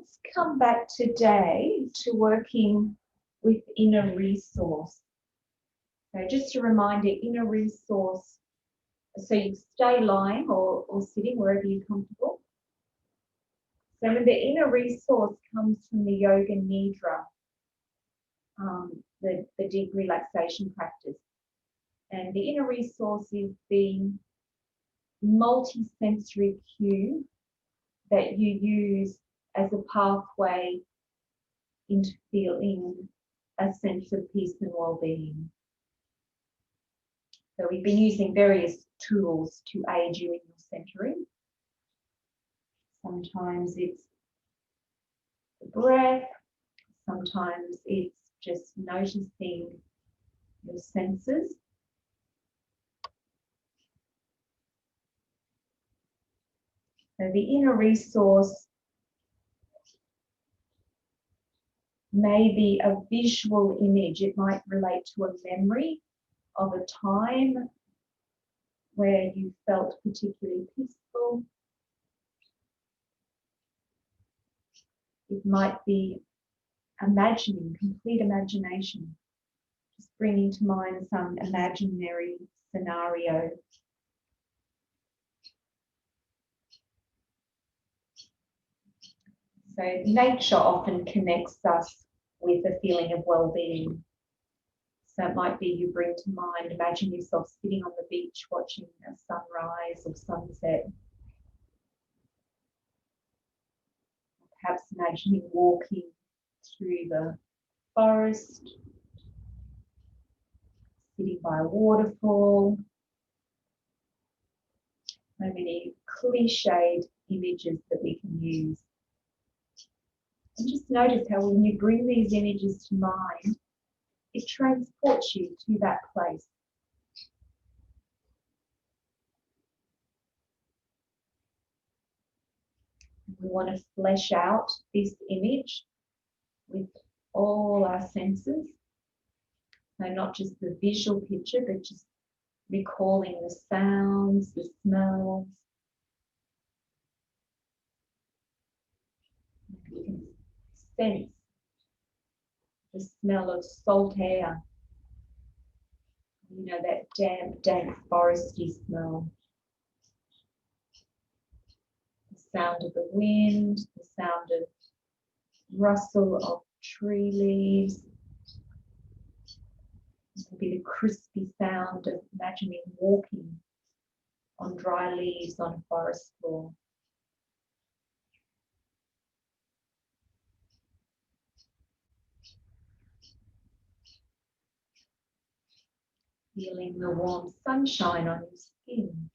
let's come back today to working with inner resource. So just a reminder, inner resource, so you stay lying or sitting wherever you're comfortable. So when the inner resource comes from the yoga nidra, the deep relaxation practice. And the inner resource is the multi-sensory cue that you use as a pathway into feeling a sense of peace and well-being. So we've been using various tools to aid you in your centering. Sometimes it's the breath, sometimes it's just noticing your senses. So the inner resource may be a visual image. It might relate to a memory of a time where you felt particularly peaceful. It might be imagining, complete imagination. Just bringing to mind some imaginary scenario. So nature often connects us with a feeling of well-being. So it might be you bring to mind, imagine yourself sitting on the beach watching a sunrise or sunset. Perhaps imagining walking through the forest, sitting by a waterfall. So many cliched images that we can use. And just notice how when you bring these images to mind, it transports you to that place. We want to flesh out this image with all our senses. So not just the visual picture, but just recalling the sounds, the smells. You can sense the smell of salt air. You know, that damp, foresty smell. The sound of the wind, the sound of rustle of tree leaves. Maybe the crispy sound of imagining walking on dry leaves on a forest floor. Feeling the warm sunshine on your skin.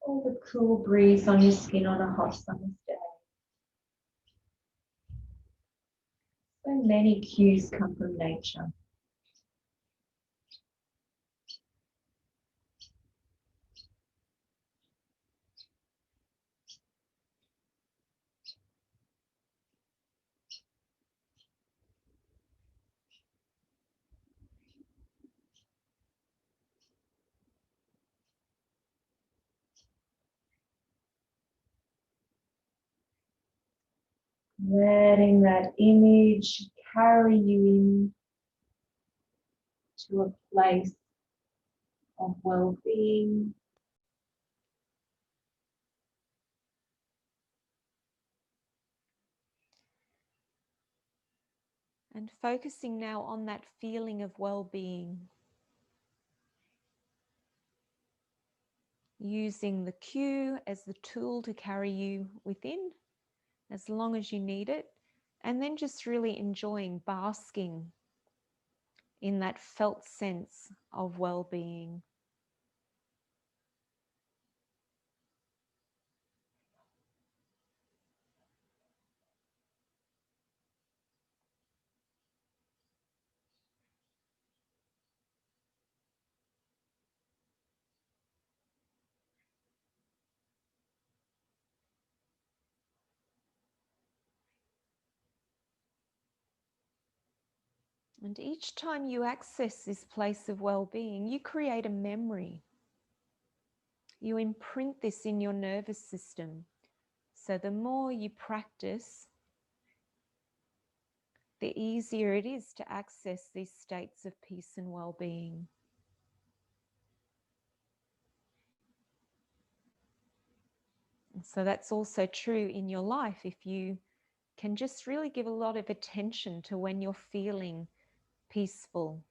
Or the cool breeze on your skin on a hot summer's day. So many cues come from nature. Letting that image carry you in to a place of well-being. And focusing now on that feeling of well-being. Using the cue as the tool to carry you within, as long as you need it. And then just really enjoying, basking in that felt sense of well-being. And each time you access this place of well-being, you create a memory. You imprint this in your nervous system. So the more you practice, the easier it is to access these states of peace and well-being. And so that's also true in your life. If you can just really give a lot of attention to when you're feeling peaceful.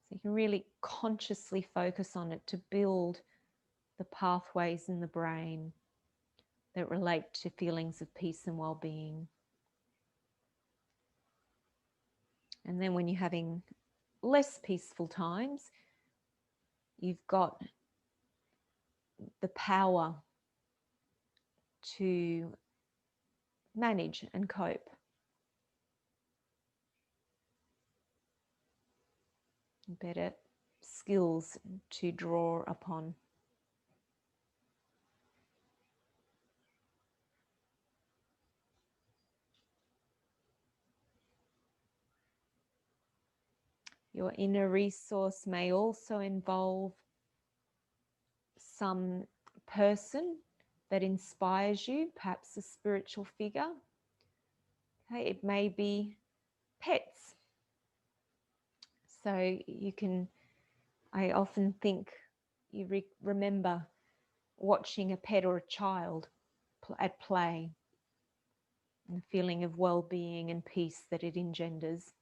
So you can really consciously focus on it to build the pathways in the brain that relate to feelings of peace and well-being. And then when you're having less peaceful times, you've got the power to manage and cope. Better skills to draw upon. Your inner resource may also involve some person that inspires you, perhaps a spiritual figure. Okay, it may be pets. So you can, I often think you remember watching a pet or a child at play and the feeling of well-being and peace that it engenders.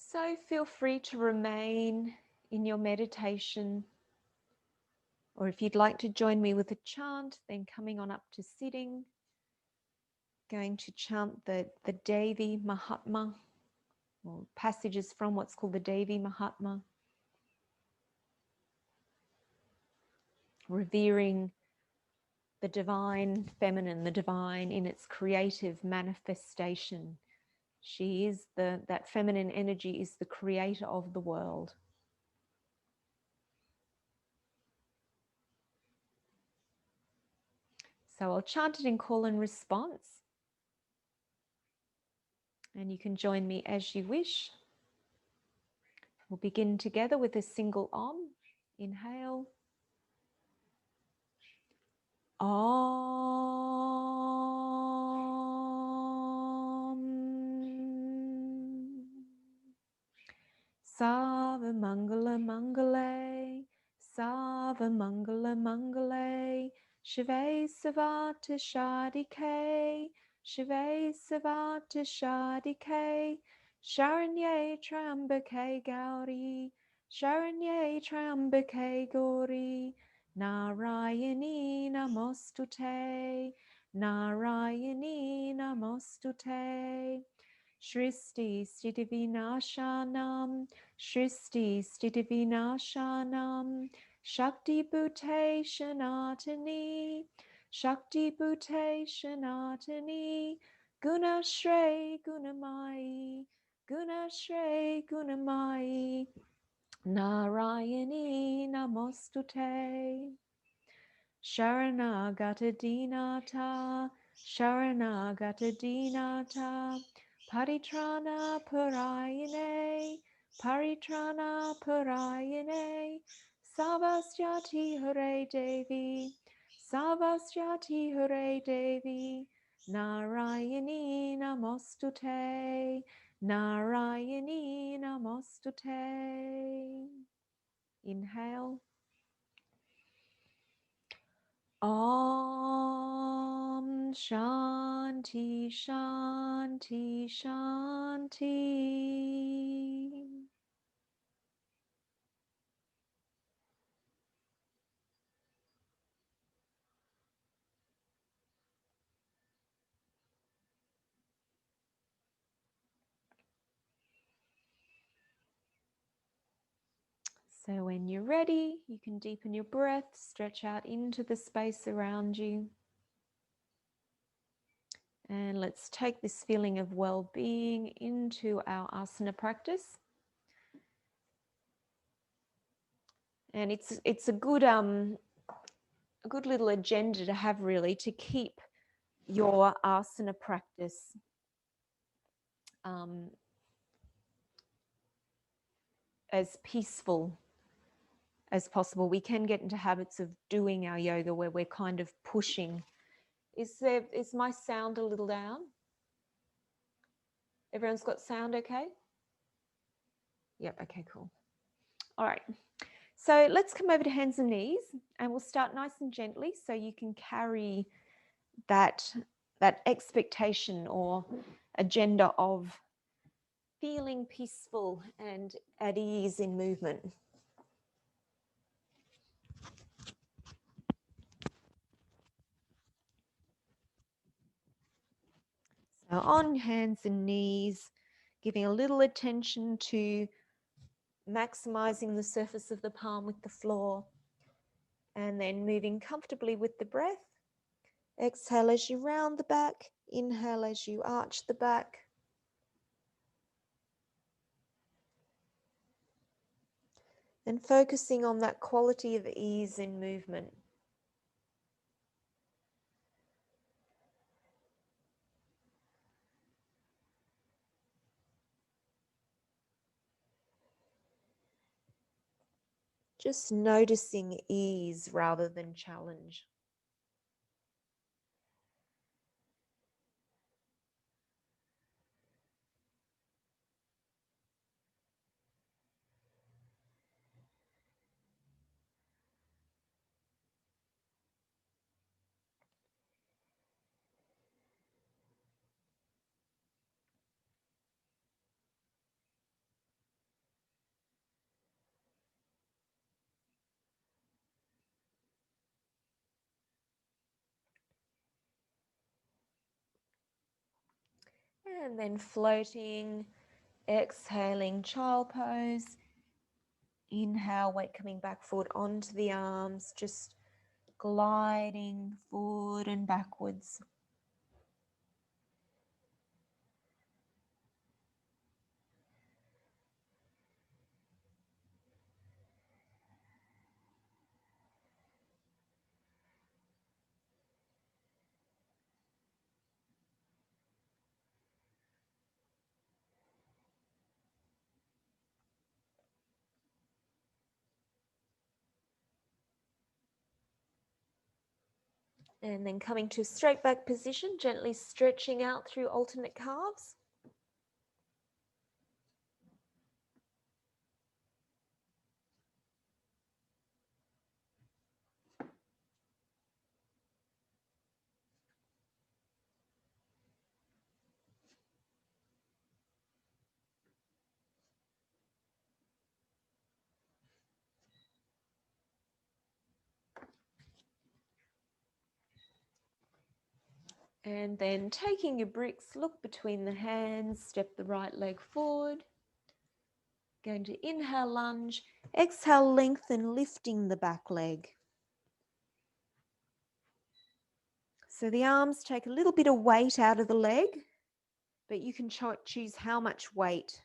So feel free to remain in your meditation, or if you'd like to join me with a chant, then coming on up to sitting, going to chant the Devi Mahatma, or passages from what's called the Devi Mahatma, revering the divine feminine, the divine in its creative manifestation. She is that feminine energy is the creator of the world. So I'll chant it in call and response, and you can join me as you wish. We'll begin together with a single Om. Inhale. Om. Sava Mangala Mangale, Sava Mangala Mangale, Shive Savata Shadike, Shive Savata Shadike, Sharanye Trambake Gauri, Sharanye Trambake Gauri, Narayani Namostute, Narayani Namostute. Shristi Stiti Vinashanam, Shristi Stiti Vinashanam, Shakti Bhute Shanatani, Shakti Bhute Shanatani, Guna Shre Gunamai, Guna Shre Gunamai, Narayani Namostute. Sharanagata Dinata, Sharanagata Dinata, Paritrana Parayane, Paritrana Parayane, Savasyati Hare Devi, Savasyati Hare Devi, Narayani Namostute, Narayani Namostute. Inhale. Om Shanti Shanti Shanti. So when you're ready, you can deepen your breath, stretch out into the space around you. And let's take this feeling of well-being into our asana practice. And it's a good little agenda to have, really, to keep your asana practice as peaceful as possible. We can get into habits of doing our yoga where we're kind of pushing. Is my sound a little down? Everyone's got sound okay? Yep, okay, cool. All right. So let's come over to hands and knees, and we'll start nice and gently so you can carry that expectation or agenda of feeling peaceful and at ease in movement. So on hands and knees, giving a little attention to maximizing the surface of the palm with the floor, and then moving comfortably with the breath. Exhale as you round the back, inhale as you arch the back. And focusing on that quality of ease in movement. Just noticing ease rather than challenge. And then floating, exhaling, child pose. Inhale, weight coming back forward onto the arms, just gliding forward and backwards. And then coming to straight back position, gently stretching out through alternate calves. And then taking your bricks, look between the hands, step the right leg forward. Going to inhale, lunge, exhale, lengthen, lifting the back leg. So the arms take a little bit of weight out of the leg, but you can choose how much weight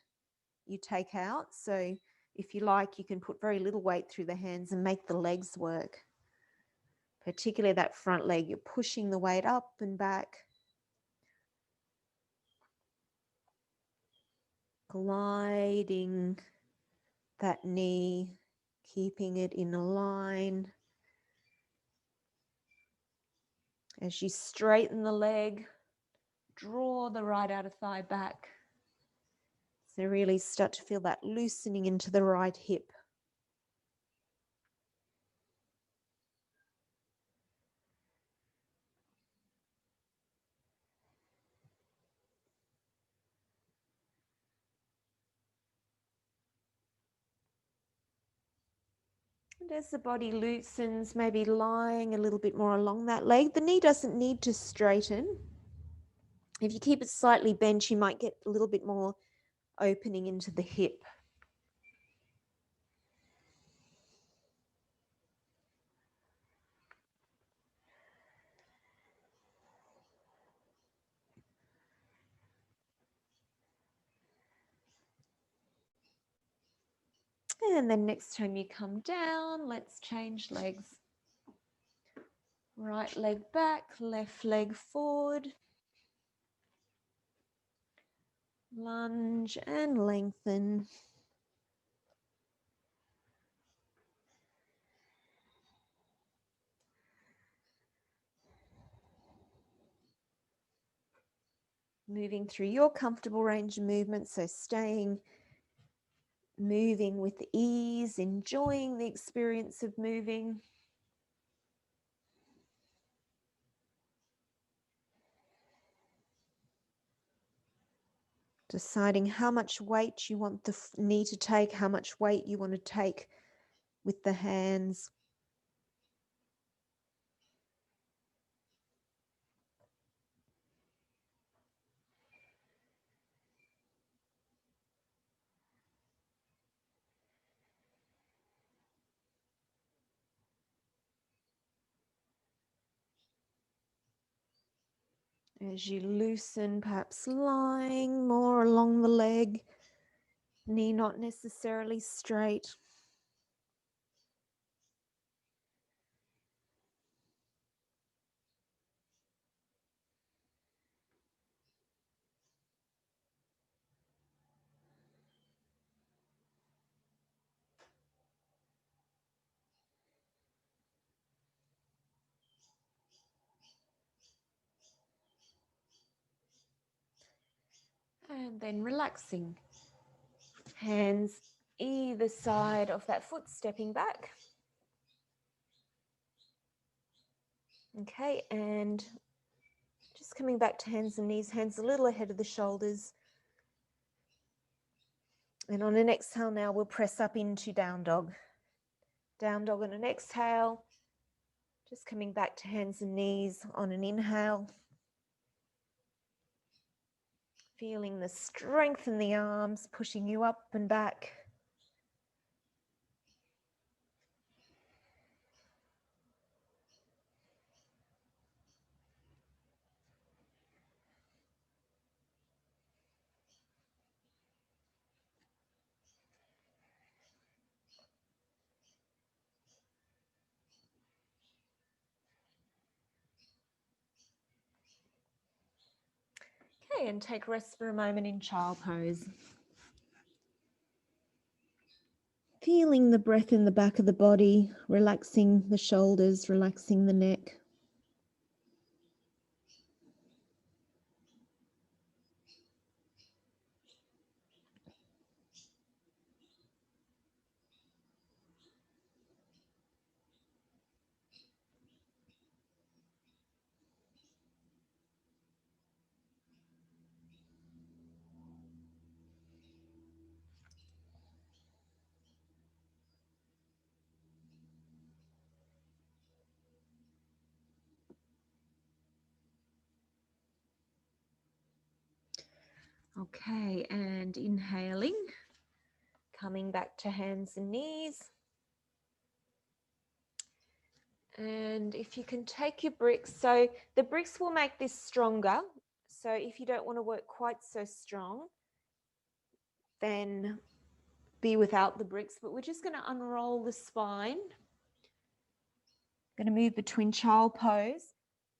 you take out. So if you like, you can put very little weight through the hands and make the legs work. Particularly that front leg, you're pushing the weight up and back. Gliding that knee, keeping it in a line. As you straighten the leg, draw the right outer thigh back. So really start to feel that loosening into the right hip. And as the body loosens, maybe lying a little bit more along that leg, the knee doesn't need to straighten. If you keep it slightly bent, you might get a little bit more opening into the hip. and then next time you come down, let's change legs. Right leg back, left leg forward. Lunge and lengthen. Moving through your comfortable range of movement, so moving with ease, enjoying the experience of moving. Deciding how much weight you want the knee to take, how much weight you want to take with the hands. As you loosen, perhaps lying more along the leg, knee not necessarily straight. And then relaxing. Hands either side of that foot, stepping back. Okay, and just coming back to hands and knees, hands a little ahead of the shoulders. And on an exhale now, we'll press up into down dog. Down dog on an exhale. Just coming back to hands and knees on an inhale. Feeling the strength in the arms, pushing you up and back. Okay, and take rest for a moment in child pose. Feeling the breath in the back of the body, relaxing the shoulders, relaxing the neck. Okay, and inhaling, coming back to hands and knees. And if you can take your bricks, so the bricks will make this stronger. So if you don't want to work quite so strong, then be without the bricks. But we're just going to unroll the spine. Going to move between child pose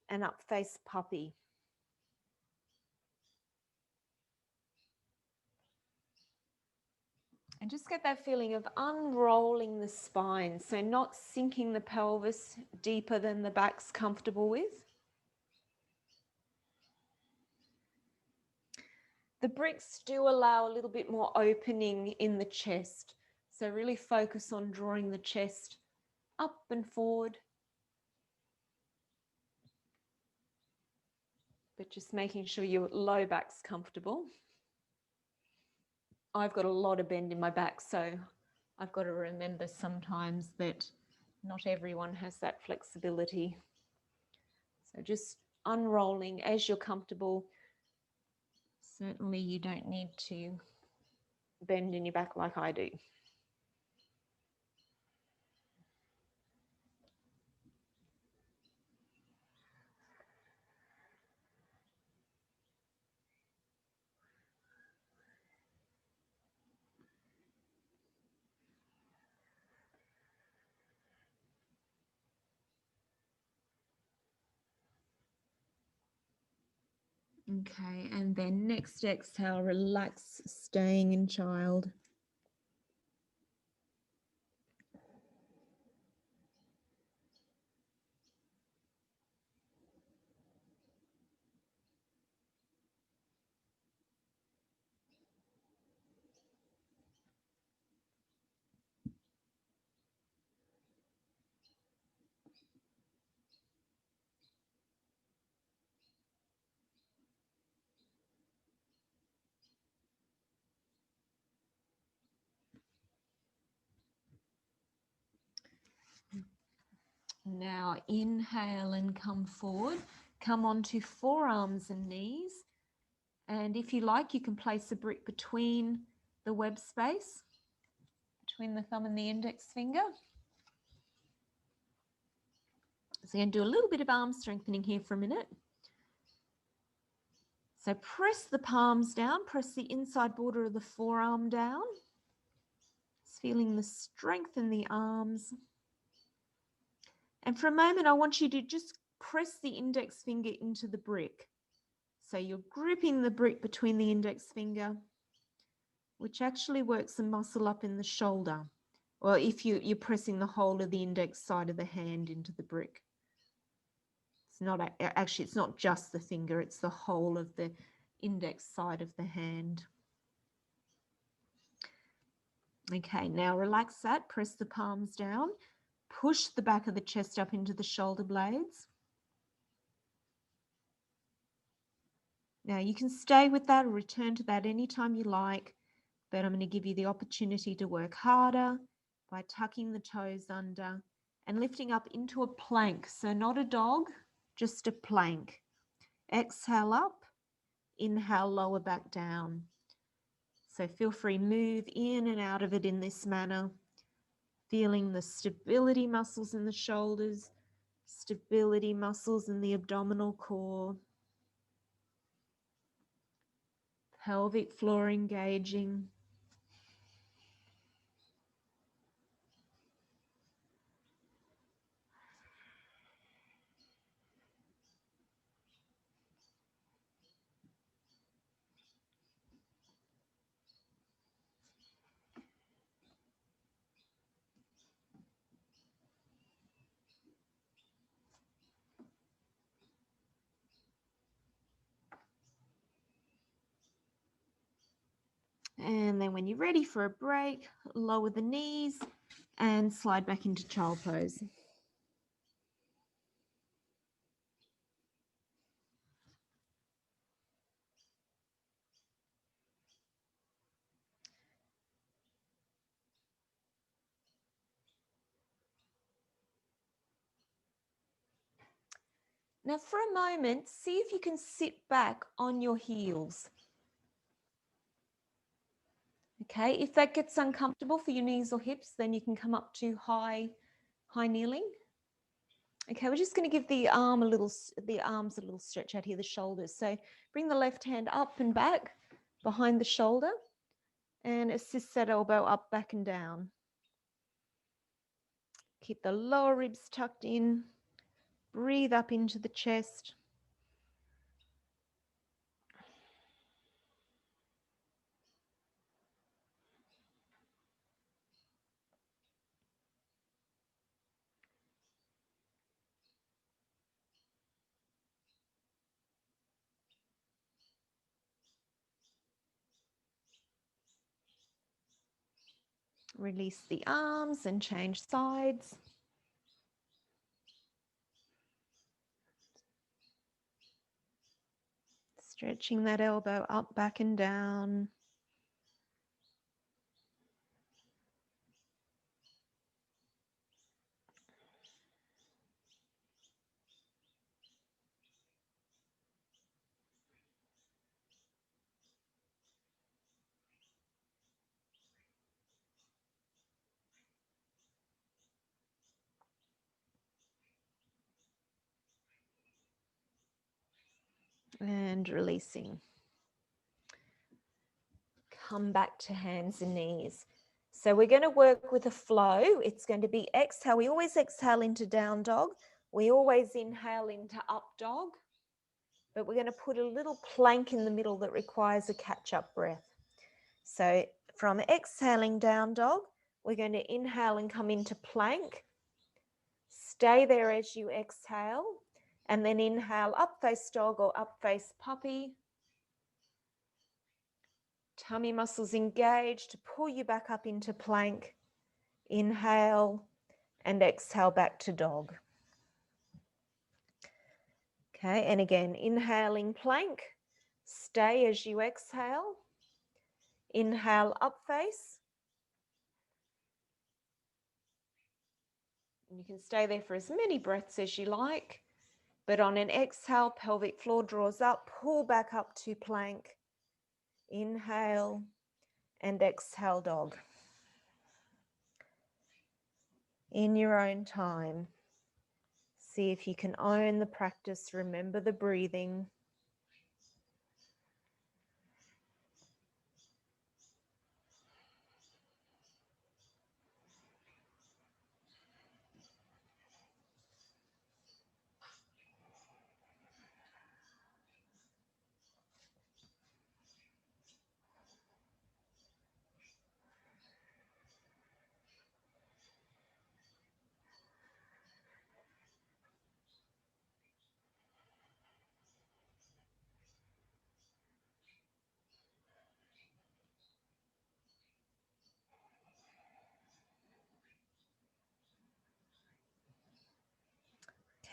and up face puppy. And just get that feeling of unrolling the spine. So not sinking the pelvis deeper than the back's comfortable with. The bricks do allow a little bit more opening in the chest. So really focus on drawing the chest up and forward. But just making sure your low back's comfortable. I've got a lot of bend in my back, so I've got to remember sometimes that not everyone has that flexibility. So just unrolling as you're comfortable. Certainly you don't need to bend in your back like I do. Okay, and then next exhale, relax, staying in child. Now inhale and come forward. Come onto forearms and knees. And if you like, you can place a brick between the web space, between the thumb and the index finger. So I'm going to do a little bit of arm strengthening here for a minute. So press the palms down, press the inside border of the forearm down. Just feeling the strength in the arms. And for a moment, I want you to just press the index finger into the brick. So you're gripping the brick between the index finger, which actually works the muscle up in the shoulder. Or if you're pressing the whole of the index side of the hand into the brick. It's not actually, it's not just the finger, it's the whole of the index side of the hand. Okay, now relax that, press the palms down, push the back of the chest up into the shoulder blades. Now you can stay with that or return to that anytime you like, but I'm going to give you the opportunity to work harder by tucking the toes under and lifting up into a plank. So not a dog, just a plank. Exhale up, inhale, lower back down. So feel free, move in and out of it in this manner, feeling the stability muscles in the shoulders, stability muscles in the abdominal core, pelvic floor engaging. And then when you're ready for a break, lower the knees and slide back into child pose. Now for a moment, see if you can sit back on your heels. Okay, if that gets uncomfortable for your knees or hips, then you can come up to high kneeling. Okay, we're just going to give the arms a little stretch out here, the shoulders. So bring the left hand up and back behind the shoulder and assist that elbow up, back and down. Keep the lower ribs tucked in. Breathe up into the chest. Release the arms and change sides. Stretching that elbow up, back and down. And releasing. Come back to hands and knees. So we're going to work with a flow. It's going to be exhale. We always exhale into down dog. We always inhale into up dog. but we're going to put a little plank in the middle that requires a catch-up breath. So from exhaling down dog, we're going to inhale and come into plank. Stay there as you exhale, and then inhale up face dog or up face puppy. Tummy muscles engaged to pull you back up into plank. Inhale and exhale back to dog. Okay, and again, inhaling plank. Stay as you exhale. Inhale up face. And you can stay there for as many breaths as you like. But on an exhale, pelvic floor draws up, pull back up to plank. Inhale and exhale dog. In your own time, see if you can own the practice. Remember the breathing.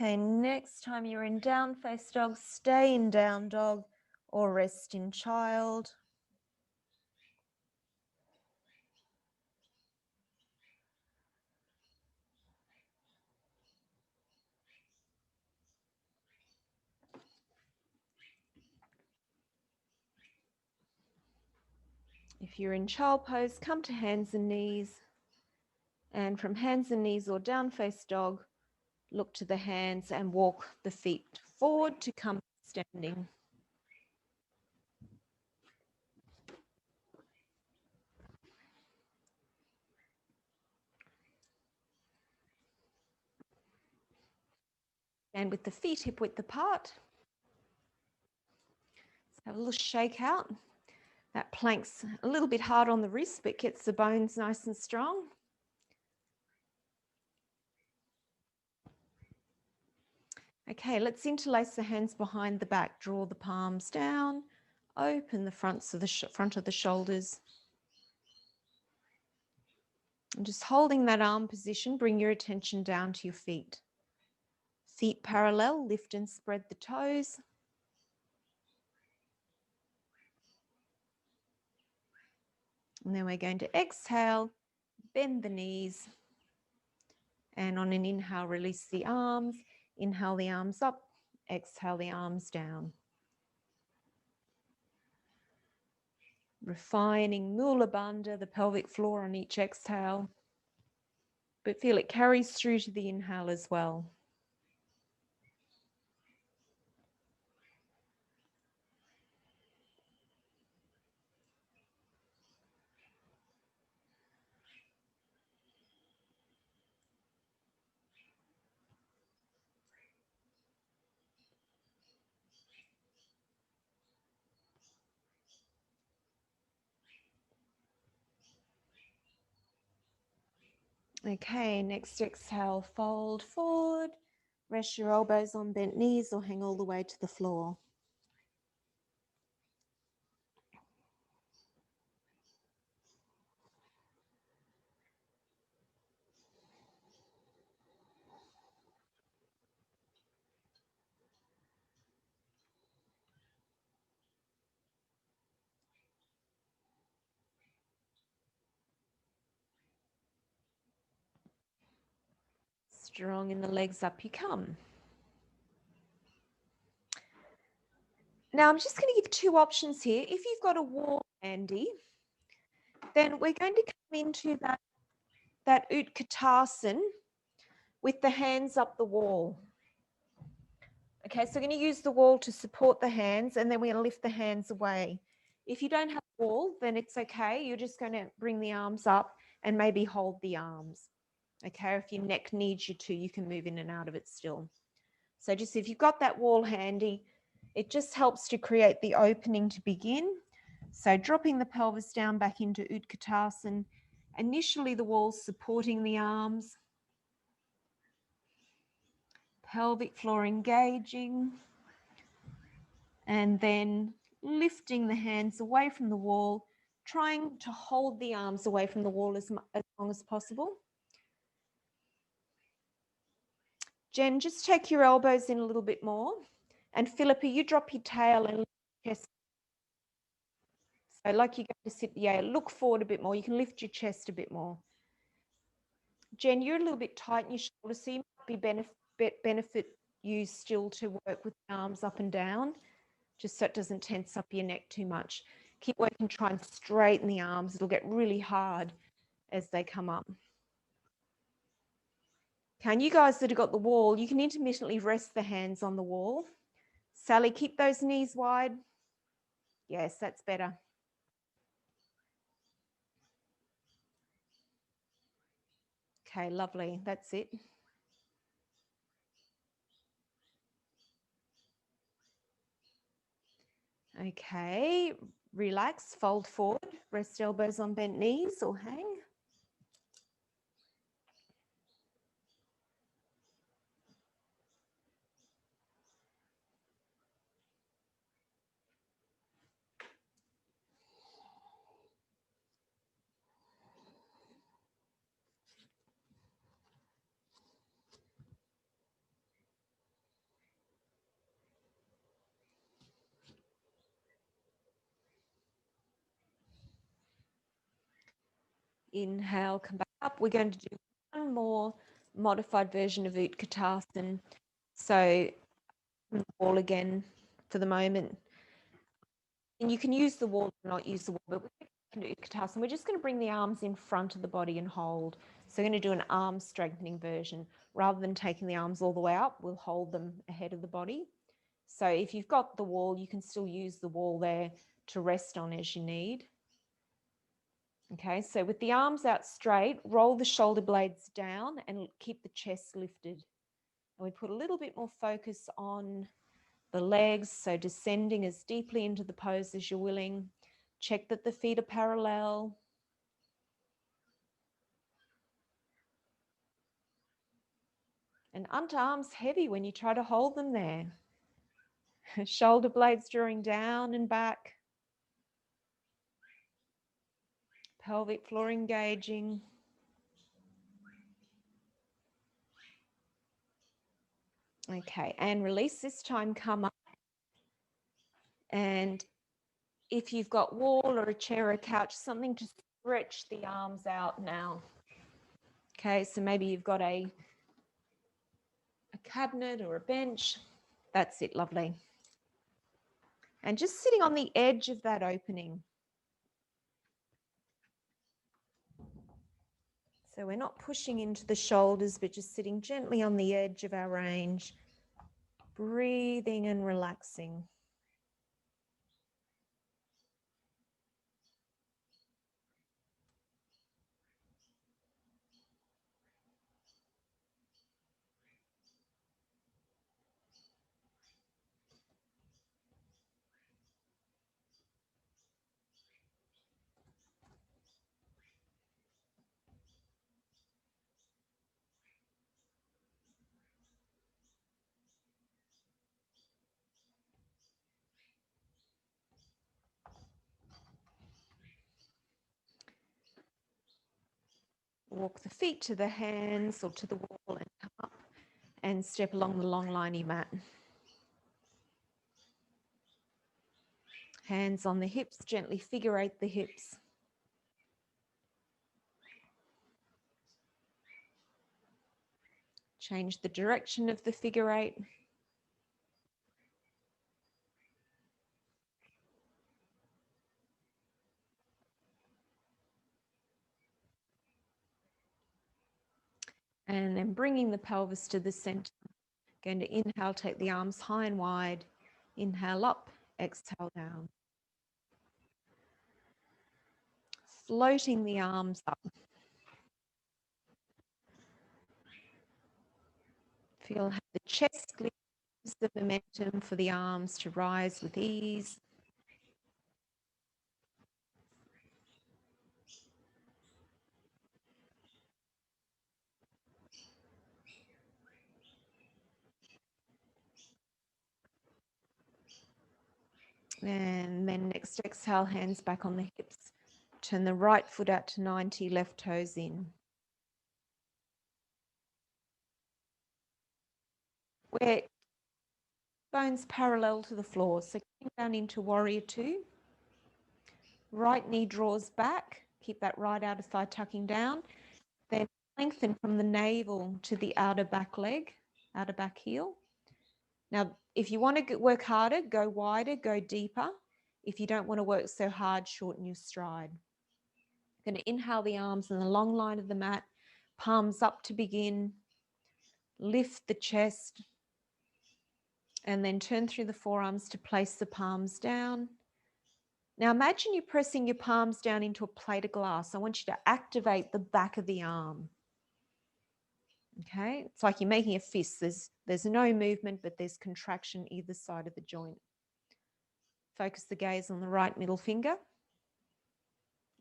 Okay, next time you're in down face dog, stay in down dog or rest in child. If you're in child pose, come to hands and knees. And from hands and knees or down face dog, look to the hands and walk the feet forward to come standing. And with the feet hip width apart. Let's have a little shake out. That plank's a little bit hard on the wrist, but gets the bones nice and strong. Okay, let's interlace the hands behind the back. Draw the palms down. Open the front of the shoulders. And just holding that arm position, bring your attention down to your feet. Feet parallel, lift and spread the toes. And then we're going to exhale, bend the knees. And on an inhale, release the arms. Inhale the arms up, exhale the arms down. Refining Mula Bandha, the pelvic floor on each exhale. But feel it carries through to the inhale as well. Okay, next exhale, fold forward. Rest your elbows on bent knees or hang all the way to the floor. Strong in the legs, up you come. Now I'm just going to give two options here. If you've got a wall handy, then we're going to come into that Utkatasana with the hands up the wall. Okay, so we're going to use the wall to support the hands, and then we're going to lift the hands away. If you don't have a wall, then it's okay. You're just going to bring the arms up and maybe hold the arms. Okay, if your neck needs you to, you can move in and out of it still. So just if you've got that wall handy, It just helps to create the opening to begin. So dropping the pelvis down back into Utkatasana. Initially the wall's supporting the arms. Pelvic floor engaging. And then lifting the hands away from the wall, trying to hold the arms away from the wall as long as possible. Jen, just take your elbows in a little bit more. And Philippa, you drop your tail and lift your chest. So like you go to sit, yeah, look forward a bit more. You can lift your chest a bit more. Jen, you're a little bit tight in your shoulders, so you might be benefit you still to work with the arms up and down, just so it doesn't tense up your neck too much. Keep working, try and straighten the arms. It'll get really hard as they come up. Okay, and you guys that have got the wall, you can intermittently rest the hands on the wall. Sally, keep those knees wide. Yes, that's better. Okay, lovely. That's it. Okay, relax, fold forward, rest elbows on bent knees or hang. Inhale, come back up. We're going to do one more modified version of Utkatasana. So the wall again for the moment. And you can use the wall or not use the wall, but we're going to do Utkatasana. We're just going to bring the arms in front of the body and hold. So we're going to do an arm strengthening version. Rather than taking the arms all the way up, we'll hold them ahead of the body. So if you've got the wall, you can still use the wall there to rest on as you need. Okay, so with the arms out straight, roll the shoulder blades down and keep the chest lifted. And we put a little bit more focus on the legs, so descending as deeply into the pose as you're willing. Check that the feet are parallel. And underarms heavy when you try to hold them there. Shoulder blades drawing down and back. Pelvic floor engaging. Okay, and release. This time come up. And if you've got wall or a chair or a couch, something to stretch the arms out now. Okay, so maybe you've got a cabinet or a bench. That's it, lovely. And just sitting on the edge of that opening. So we're not pushing into the shoulders, but just sitting gently on the edge of our range, breathing and relaxing. Walk the feet to the hands or to the wall and come up and step along the long liney mat. Hands on the hips, gently figure eight the hips. Change the direction of the figure eight. And then bringing the pelvis to the center. Going to inhale, take the arms high and wide. Inhale up, exhale down. Floating the arms up. Feel how the chest lifts Use the momentum for the arms to rise with ease. And then next exhale, hands back on the hips. Turn the right foot out to 90, left toes in. Where bones parallel to the floor. So coming down into warrior two. Right knee draws back. Keep that right outer thigh tucking down. Then lengthen from the navel to the outer back leg, outer back heel. Now, if you want to work harder, go wider, go deeper. If you don't want to work so hard, shorten your stride. Going to inhale the arms in the long line of the mat, palms up to begin. Lift the chest, and then turn through the forearms to place the palms down. Now imagine you're pressing your palms down into a plate of glass. I want you to activate the back of the arm. Okay, it's like you're making a fist. There's no movement, but there's contraction either side of the joint. Focus the gaze on the right middle finger.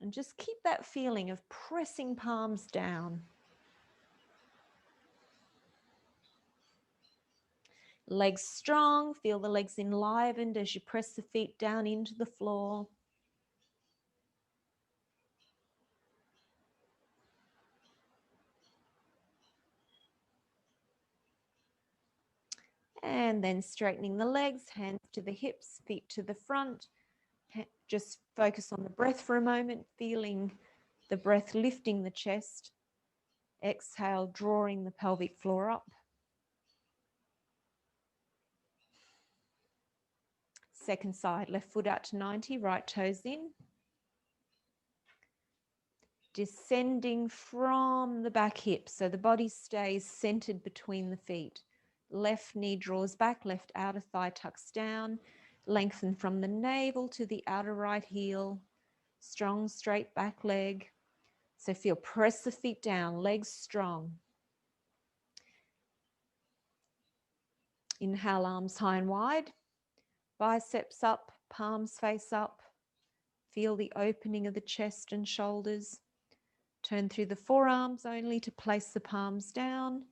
And just keep that feeling of pressing palms down. Legs strong, feel the legs enlivened as you press the feet down into the floor. And then straightening the legs, hands to the hips, feet to the front. Just focus on the breath for a moment, feeling the breath lifting the chest. Exhale, drawing the pelvic floor up. Second side, left foot out to 90, right toes in. Descending from the back hip, so the body stays centered between the feet. Left knee draws back, left outer thigh tucks down. Lengthen from the navel to the outer right heel. Strong, straight back leg. So feel, press the feet down, legs strong. Inhale, arms high and wide. Biceps up, palms face up. Feel the opening of the chest and shoulders. Turn through the forearms only to place the palms down.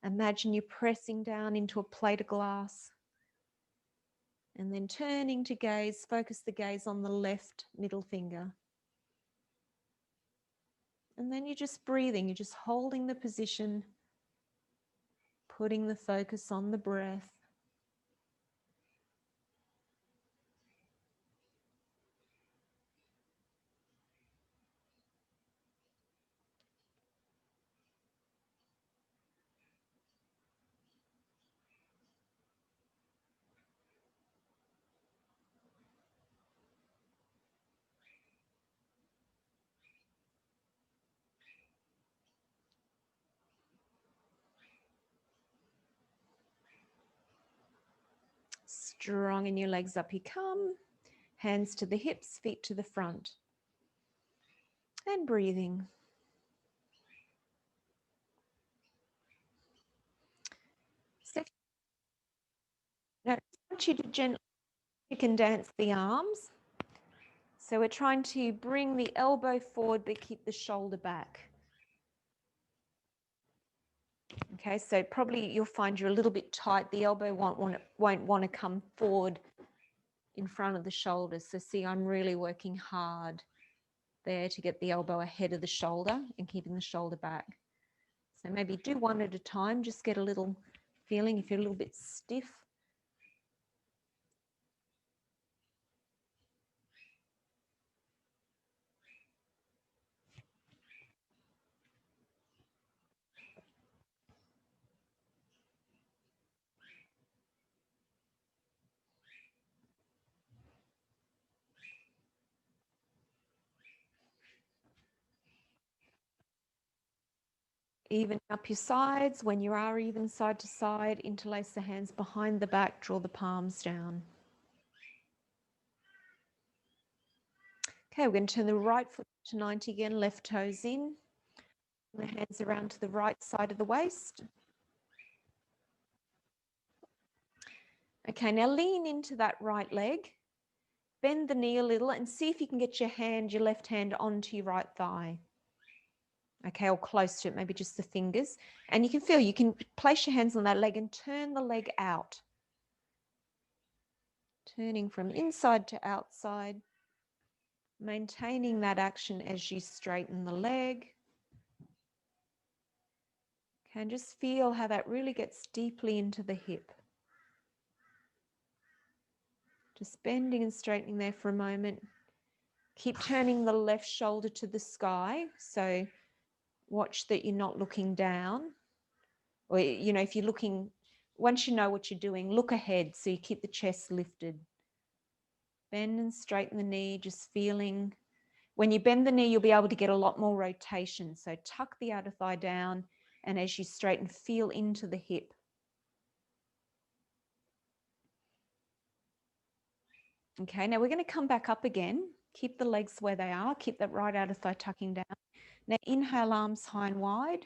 Imagine you're pressing down into a plate of glass. And then turning to gaze, focus the gaze on the left middle finger. And then you're just breathing, you're just holding the position, putting the focus on the breath. Strong in your legs, up you come. Hands to the hips, feet to the front. And breathing. So now I want you to gently chicken dance the arms. So we're trying to bring the elbow forward but keep the shoulder back. Okay, so probably you'll find you're a little bit tight. The elbow won't want to come forward in front of the shoulders. So see, I'm really working hard there to get the elbow ahead of the shoulder and keeping the shoulder back. So maybe do one at a time, just get a little feeling if you're a little bit stiff. Even up your sides. When you are even side to side, interlace the hands behind the back, draw the palms down. Okay, we're going to turn the right foot to 90 again, left toes in. The hands around to the right side of the waist. Okay, now lean into that right leg. Bend the knee a little and see if you can get your left hand onto your right thigh. Okay, or close to it, maybe just the fingers. And you can feel, you can place your hands on that leg and turn the leg out. Turning from inside to outside. Maintaining that action as you straighten the leg. Okay, and just feel how that really gets deeply into the hip. Just bending and straightening there for a moment. Keep turning the left shoulder to the sky. So watch that you're not looking down. Or, you know, if you're looking, once you know what you're doing, look ahead so you keep the chest lifted. Bend and straighten the knee, just feeling. When you bend the knee, you'll be able to get a lot more rotation. So tuck the outer thigh down, and as you straighten, feel into the hip. Okay, now we're going to come back up again. Keep the legs where they are. Keep that right outer thigh tucking down. Now inhale, arms high and wide.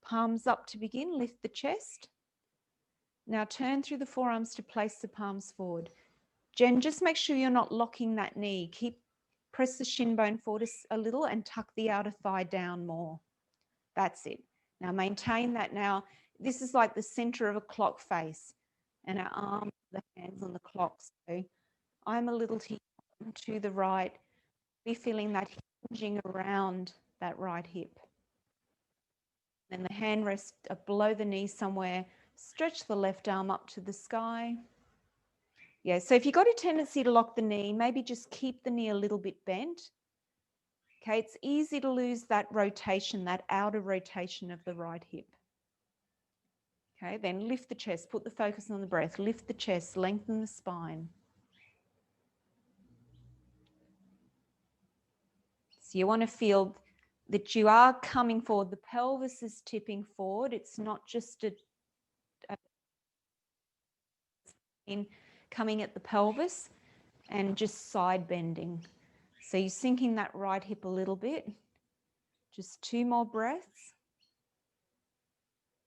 Palms up to begin. Lift the chest. Now turn through the forearms to place the palms forward. Jen, just make sure you're not locking that knee. Press the shin bone forward a little and tuck the outer thigh down more. That's it. Now maintain that. Now this is like the center of a clock face, and our arms, the hands on the clock. So I'm a little to the right. Be feeling that hinging around that right hip. Then the hand rests below the knee somewhere. Stretch the left arm up to the sky. Yeah, so if you've got a tendency to lock the knee, maybe just keep the knee a little bit bent. Okay, it's easy to lose that rotation, that outer rotation of the right hip. Okay, then lift the chest, put the focus on the breath, lift the chest, lengthen the spine. So you want to feel that you are coming forward. The pelvis is tipping forward. It's not just coming at the pelvis and just side bending. So you're sinking that right hip a little bit. Just 2 more breaths.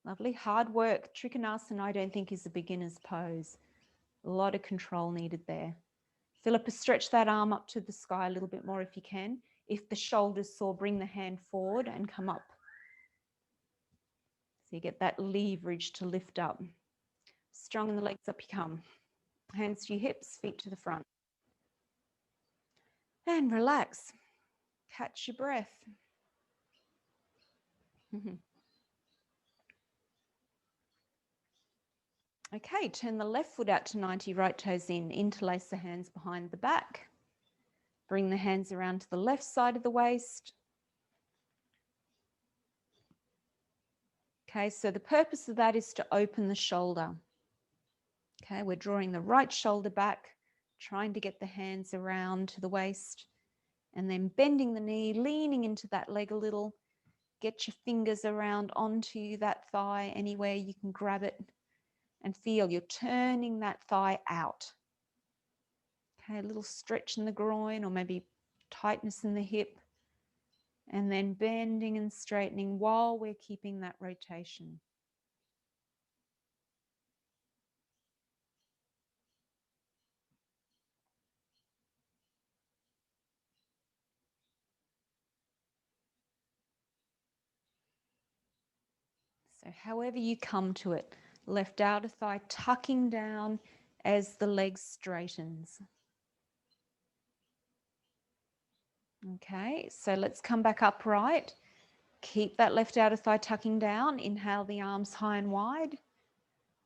Lovely. Hard work. Trikonasana, I don't think, is a beginner's pose. A lot of control needed there. Philippa, stretch that arm up to the sky a little bit more if you can. If the shoulder's sore, bring the hand forward and come up. So you get that leverage to lift up. Strong in the legs, up you come. Hands to your hips, feet to the front. And relax. Catch your breath. Okay, turn the left foot out to 90, right toes in. Interlace the hands behind the back. Bring the hands around to the left side of the waist. Okay, so the purpose of that is to open the shoulder. Okay, we're drawing the right shoulder back, trying to get the hands around to the waist, and then bending the knee, leaning into that leg a little. Get your fingers around onto that thigh anywhere you can grab it, and feel you're turning that thigh out. Okay, a little stretch in the groin or maybe tightness in the hip, and then bending and straightening while we're keeping that rotation. So however you come to it, left outer thigh tucking down as the leg straightens. Okay, so let's come back upright. Keep that left outer thigh tucking down. Inhale the arms high and wide.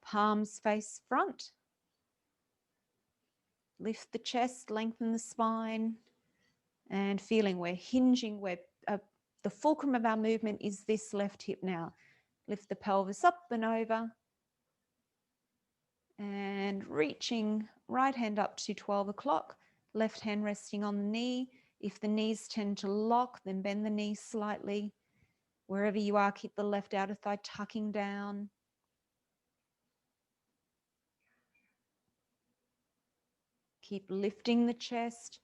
Palms face front. Lift the chest, lengthen the spine. And feeling we're hinging, the fulcrum of our movement is this left hip now. Lift the pelvis up and over. And reaching right hand up to 12 o'clock. Left hand resting on the knee. If the knees tend to lock, then bend the knees slightly. Wherever you are, keep the left outer thigh tucking down. Keep lifting the chest.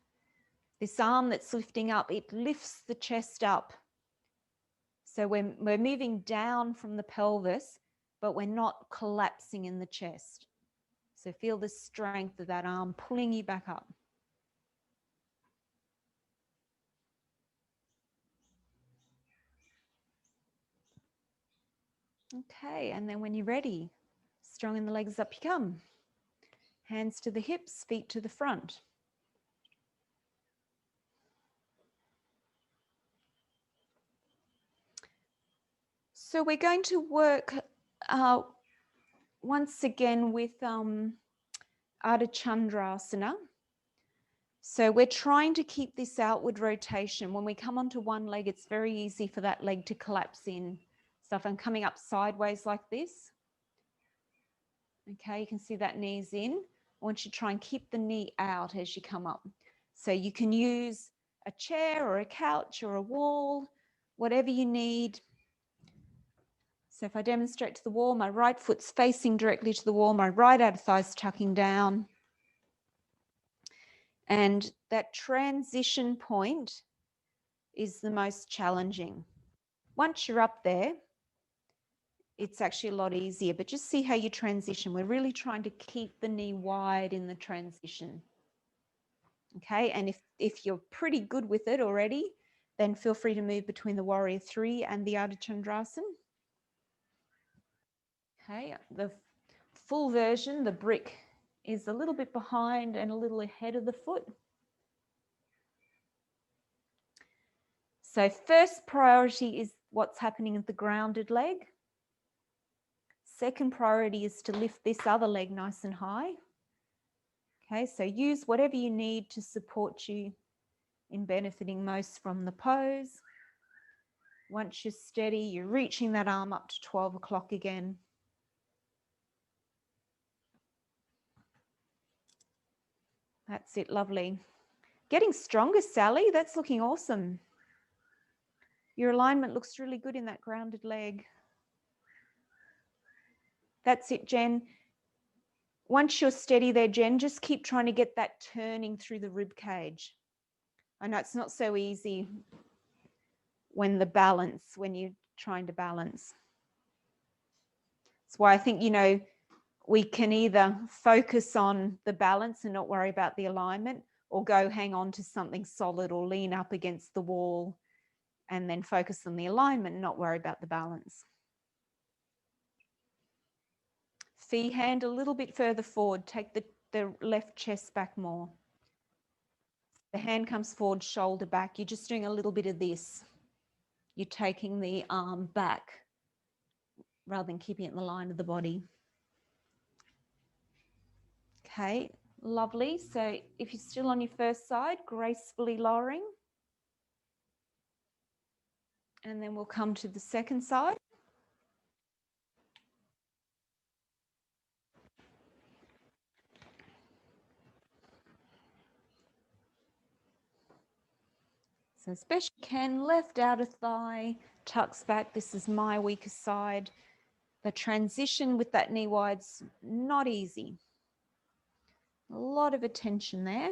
This arm that's lifting up, it lifts the chest up. So we're moving down from the pelvis, but we're not collapsing in the chest. So feel the strength of that arm pulling you back up. Okay, and then when you're ready, strong in the legs, up you come. Hands to the hips, feet to the front. So we're going to work once again with Ardha Chandrasana. So we're trying to keep this outward rotation. When we come onto one leg, it's very easy for that leg to collapse in. So if I'm coming up sideways like this, okay, you can see that knee's in. I want you to try and keep the knee out as you come up. So you can use a chair or a couch or a wall, whatever you need. So if I demonstrate to the wall, my right foot's facing directly to the wall, my right outer thigh's tucking down. And that transition point is the most challenging. Once you're up there, it's actually a lot easier, but just see how you transition. We're really trying to keep the knee wide in the transition. Okay, and if you're pretty good with it already, then feel free to move between the Warrior 3 and the Ardha Chandrasana. Okay, the full version, the brick is a little bit behind and a little ahead of the foot. So first priority is what's happening at the grounded leg. Second priority is to lift this other leg nice and high. Okay, so use whatever you need to support you in benefiting most from the pose. Once you're steady, you're reaching that arm up to 12 o'clock again. That's it, lovely. Getting stronger, Sally. That's looking awesome. Your alignment looks really good in that grounded leg. That's it, Jen. Once you're steady there, Jen, just keep trying to get that turning through the rib cage. I know it's not so easy when you're trying to balance. That's why I think, we can either focus on the balance and not worry about the alignment, or go hang on to something solid or lean up against the wall and then focus on the alignment and not worry about the balance. Free hand a little bit further forward. Take the left chest back more. The hand comes forward, shoulder back. You're just doing a little bit of this. You're taking the arm back rather than keeping it in the line of the body. Okay, lovely. So if you're still on your first side, gracefully lowering. And then we'll come to the second side. So as best you can, left outer thigh tucks back. This is my weaker side. The transition with that knee wide's not easy. A lot of attention there.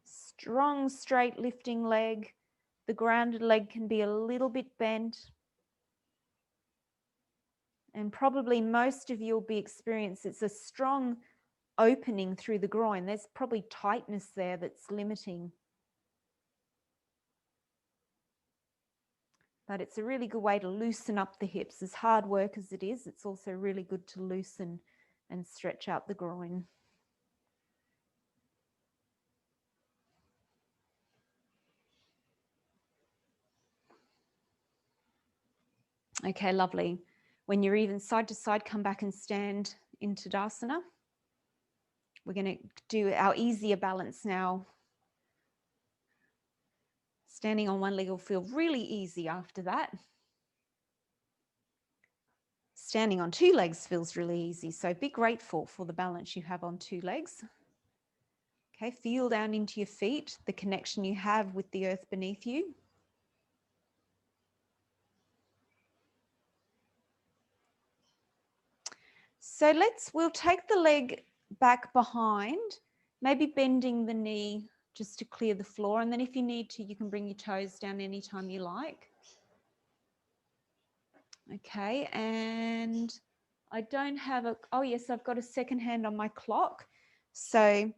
Strong, straight lifting leg. The grounded leg can be a little bit bent. And probably most of you will be experiencing it's a strong opening through the groin. There's probably tightness there that's limiting. But it's a really good way to loosen up the hips. As hard work as it is, it's also really good to loosen and stretch out the groin. Okay, lovely. When you're even side to side, come back and stand in Tadasana. We're going to do our easier balance now. Standing on one leg will feel really easy after that. Standing on two legs feels really easy. So be grateful for the balance you have on two legs. Okay, feel down into your feet, the connection you have with the earth beneath you. So we'll take the leg back behind, maybe bending the knee just to clear the floor. And then if you need to, you can bring your toes down anytime you like. Okay, and I don't have a, oh yes, I've got a second hand on my clock. So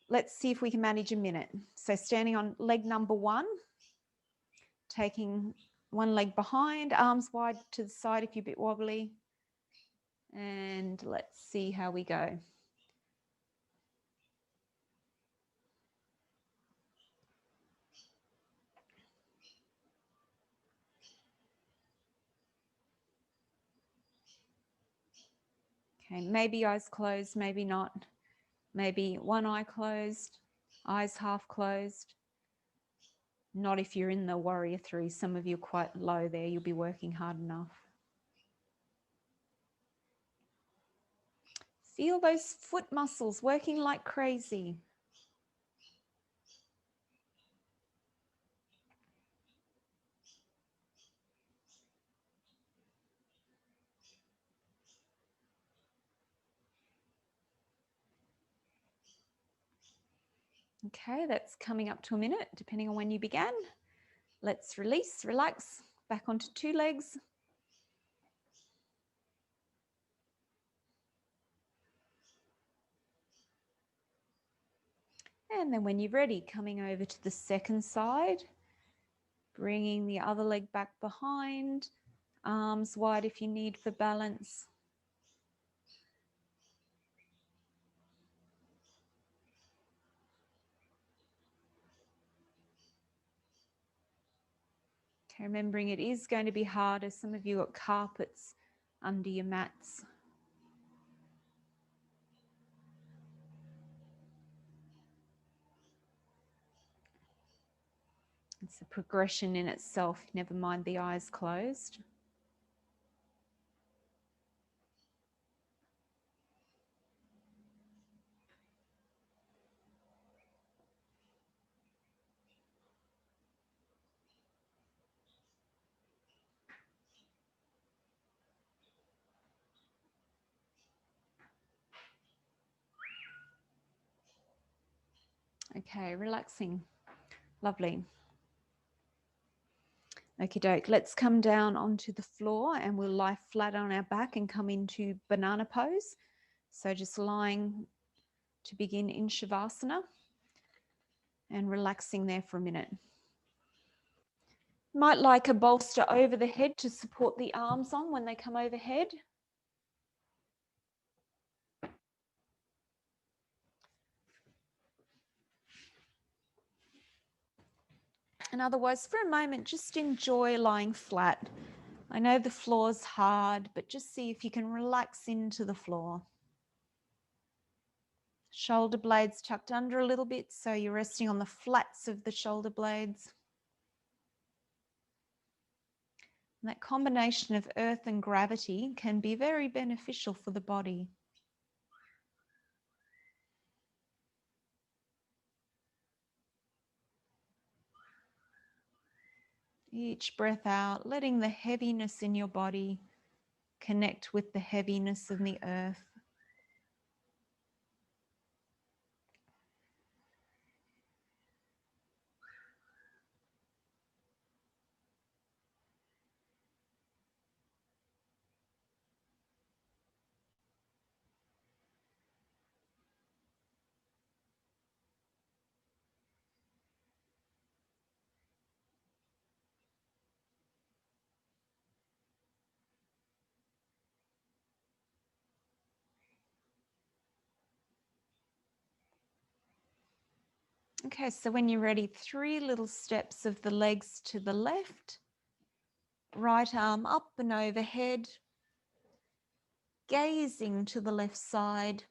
let's see if we can manage a minute. So standing on leg number 1, taking one leg behind, arms wide to the side if you're a bit wobbly. And let's see how we go. Okay, maybe eyes closed, maybe not. Maybe one eye closed, eyes half closed. Not if you're in the warrior 3. Some of you are quite low there. You'll be working hard enough. Feel those foot muscles working like crazy. Okay, that's coming up to a minute, depending on when you began. Let's release, relax, back onto 2 legs. And then when you're ready, coming over to the second side, bringing the other leg back behind, arms wide if you need for balance. Okay, remembering it is going to be harder. Some of you got carpets under your mats. It's a progression in itself, never mind the eyes closed. Okay, relaxing. Lovely. Okie doke, let's come down onto the floor and we'll lie flat on our back and come into banana pose. So just lying to begin in Shavasana and relaxing there for a minute. Might like a bolster over the head to support the arms on when they come overhead. And otherwise, for a moment, just enjoy lying flat. I know the floor's hard, but just see if you can relax into the floor. Shoulder blades tucked under a little bit, so you're resting on the flats of the shoulder blades. And that combination of earth and gravity can be very beneficial for the body. Each breath out, letting the heaviness in your body connect with the heaviness in the earth. Okay, so when you're ready, 3 little steps of the legs to the left, right arm up and overhead, gazing to the left side,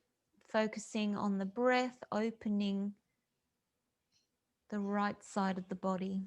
focusing on the breath, opening the right side of the body.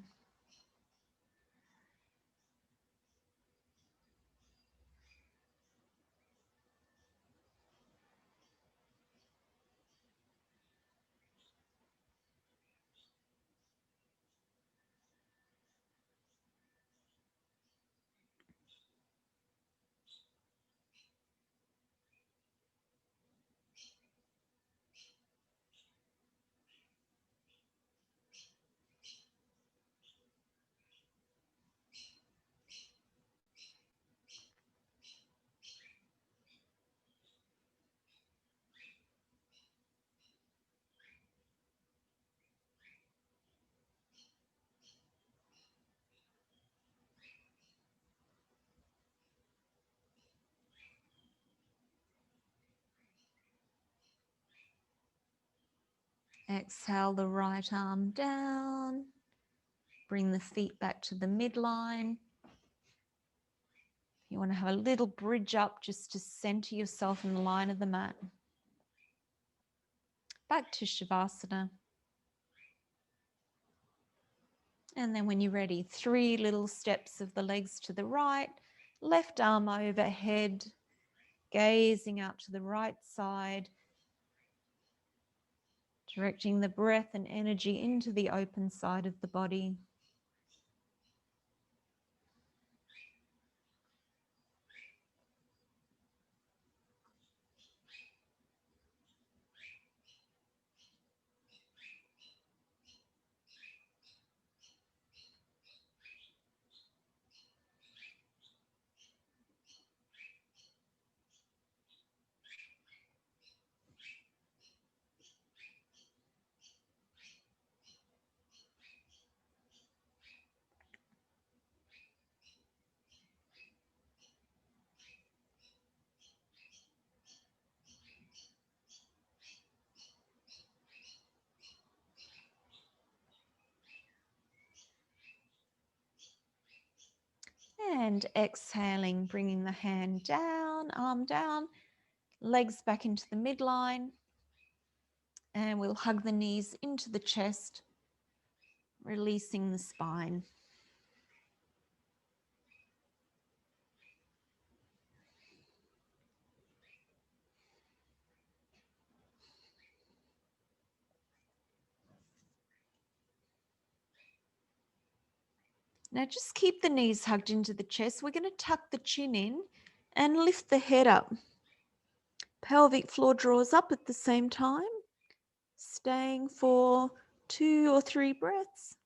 Exhale the right arm down. Bring the feet back to the midline. You want to have a little bridge up just to center yourself in the line of the mat. Back to Shavasana. And then when you're ready, 3 little steps of the legs to the right, left arm overhead, gazing out to the right side, directing the breath and energy into the open side of the body. And exhaling, bringing the hand down, arm down, legs back into the midline. And we'll hug the knees into the chest, releasing the spine. Now just keep the knees hugged into the chest. We're going to tuck the chin in and lift the head up. Pelvic floor draws up at the same time, staying for 2 or 3 breaths,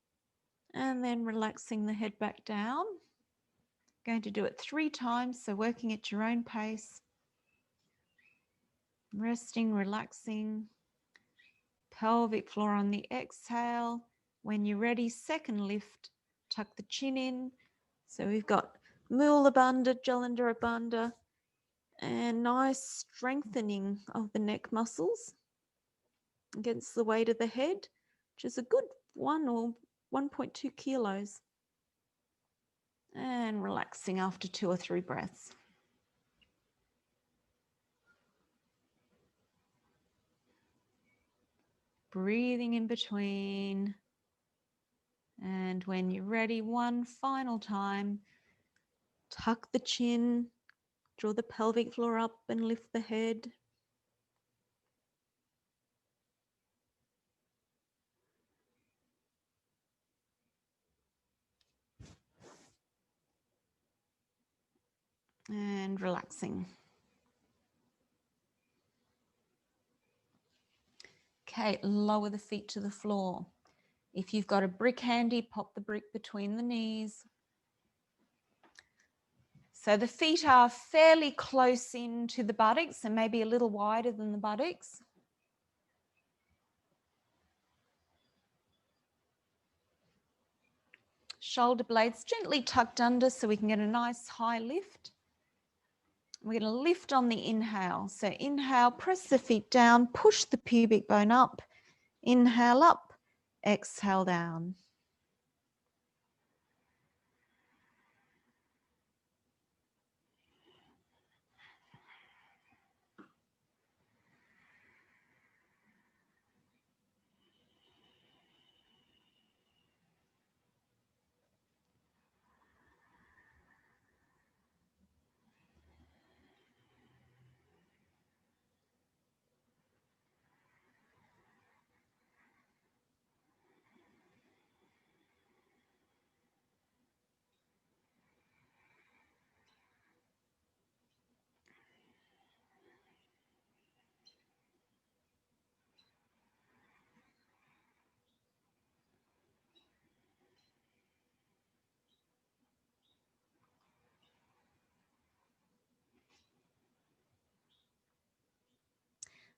and then relaxing the head back down. Going to do it 3 times, so working at your own pace. Resting, relaxing. Pelvic floor on the exhale. When you're ready, second lift, tuck the chin in. So we've got Mula Bandha, Jalandhara Bandha, and nice strengthening of the neck muscles against the weight of the head, which is a good 1 or 1.2 kilos. And relaxing after 2 or 3 breaths. Breathing in between. And when you're ready, one final time, tuck the chin, draw the pelvic floor up and lift the head. And relaxing. Okay, lower the feet to the floor. If you've got a brick handy, pop the brick between the knees. So the feet are fairly close in to the buttocks and maybe a little wider than the buttocks. Shoulder blades gently tucked under so we can get a nice high lift. We're going to lift on the inhale. So inhale, press the feet down, push the pubic bone up. Inhale up, exhale down.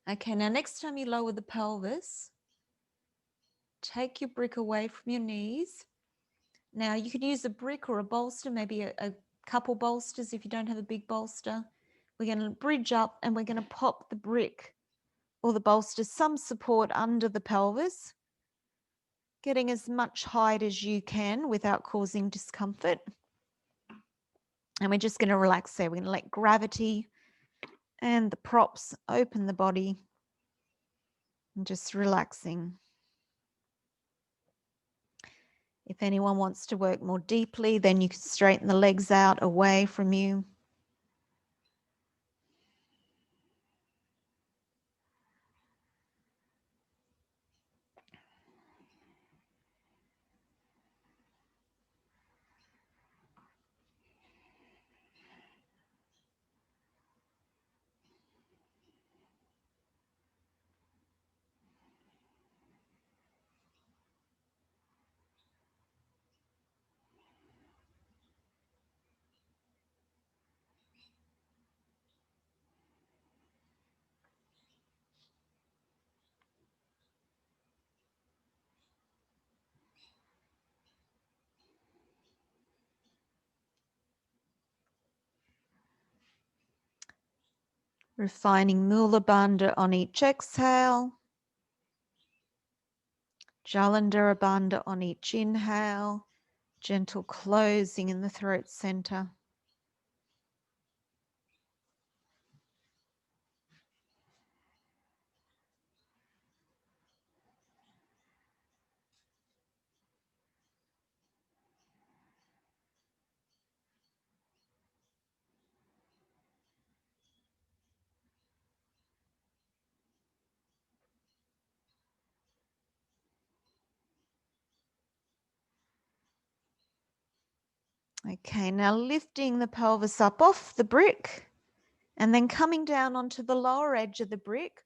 Okay, now next time you lower the pelvis, take your brick away from your knees. Now you could use a brick or a bolster, maybe a couple bolsters if you don't have a big bolster. We're going to bridge up and we're going to pop the brick or the bolster some support under the pelvis, getting as much height as you can without causing discomfort. And we're just going to relax there. We're going to let gravity and the props open the body and just relaxing. If anyone wants to work more deeply, then you can straighten the legs out away from you. Refining Mula Bandha on each exhale. Jalandhara Bandha on each inhale. Gentle closing in the throat center. Okay, now lifting the pelvis up off the brick and then coming down onto the lower edge of the brick,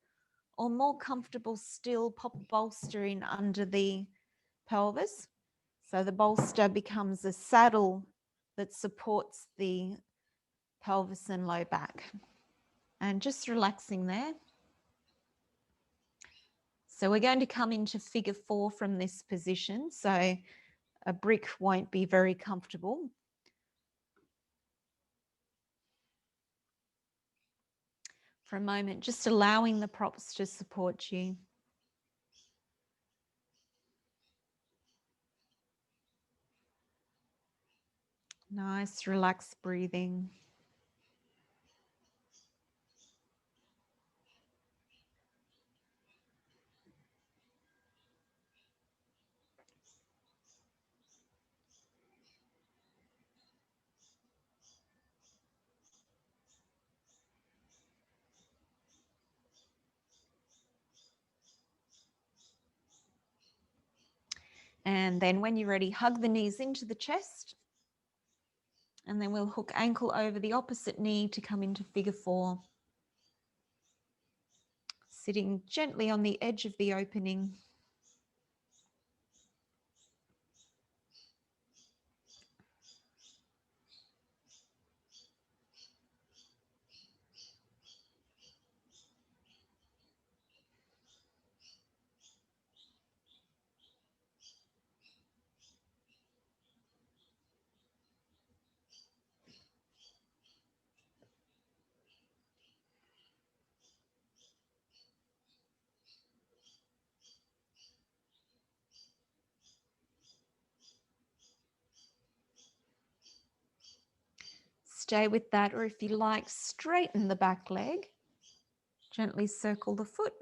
or more comfortable still, pop a bolster in under the pelvis. So the bolster becomes a saddle that supports the pelvis and low back. And just relaxing there. So we're going to come into figure 4 from this position. So a brick won't be very comfortable. For a moment, just allowing the props to support you. Nice, relaxed breathing. And then when you're ready, hug the knees into the chest. And then we'll hook ankle over the opposite knee to come into figure 4. Sitting gently on the edge of the opening. Stay with that, or if you like, straighten the back leg. Gently circle the foot.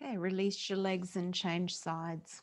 Okay, release your legs and change sides.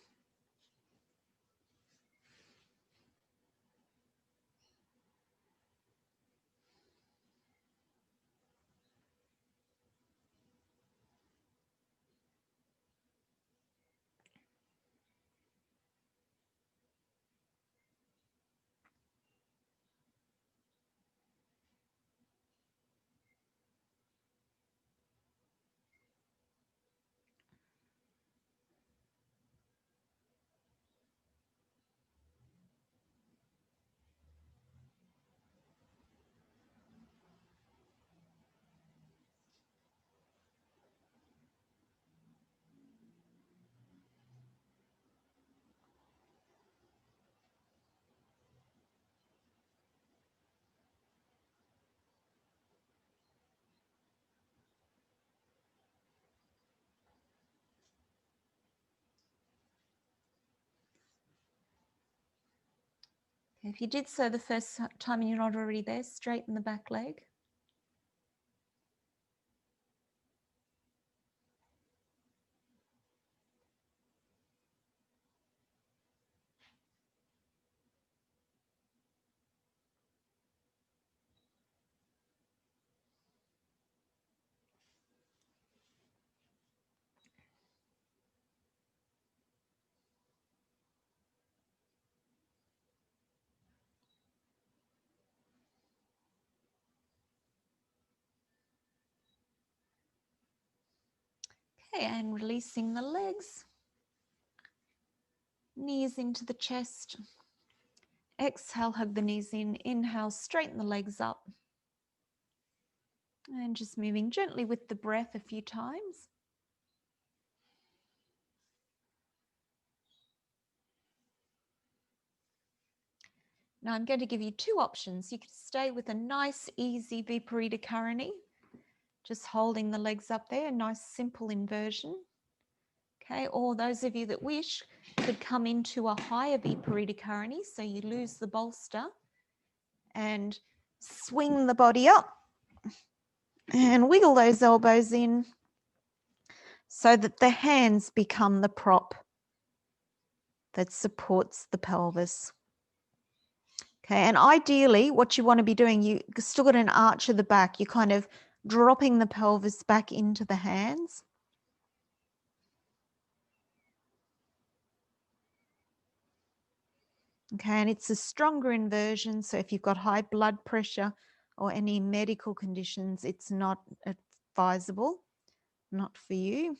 If you did so the first time and you're not already there, straighten the back leg. Okay, and releasing the legs. Knees into the chest. Exhale, hug the knees in. Inhale, straighten the legs up. And just moving gently with the breath a few times. Now I'm going to give you two options. You could stay with a nice, easy Viparita Karani, just holding the legs up there, a nice simple inversion. Okay, or those of you that wish could come into a higher Viparita Karani, so you lose the bolster and swing the body up and wiggle those elbows in so that the hands become the prop that supports the pelvis. Okay, and ideally what you want to be doing, you still got an arch of the back, you're kind of dropping the pelvis back into the hands. Okay, and it's a stronger inversion, so if you've got high blood pressure or any medical conditions, it's not advisable, not for you.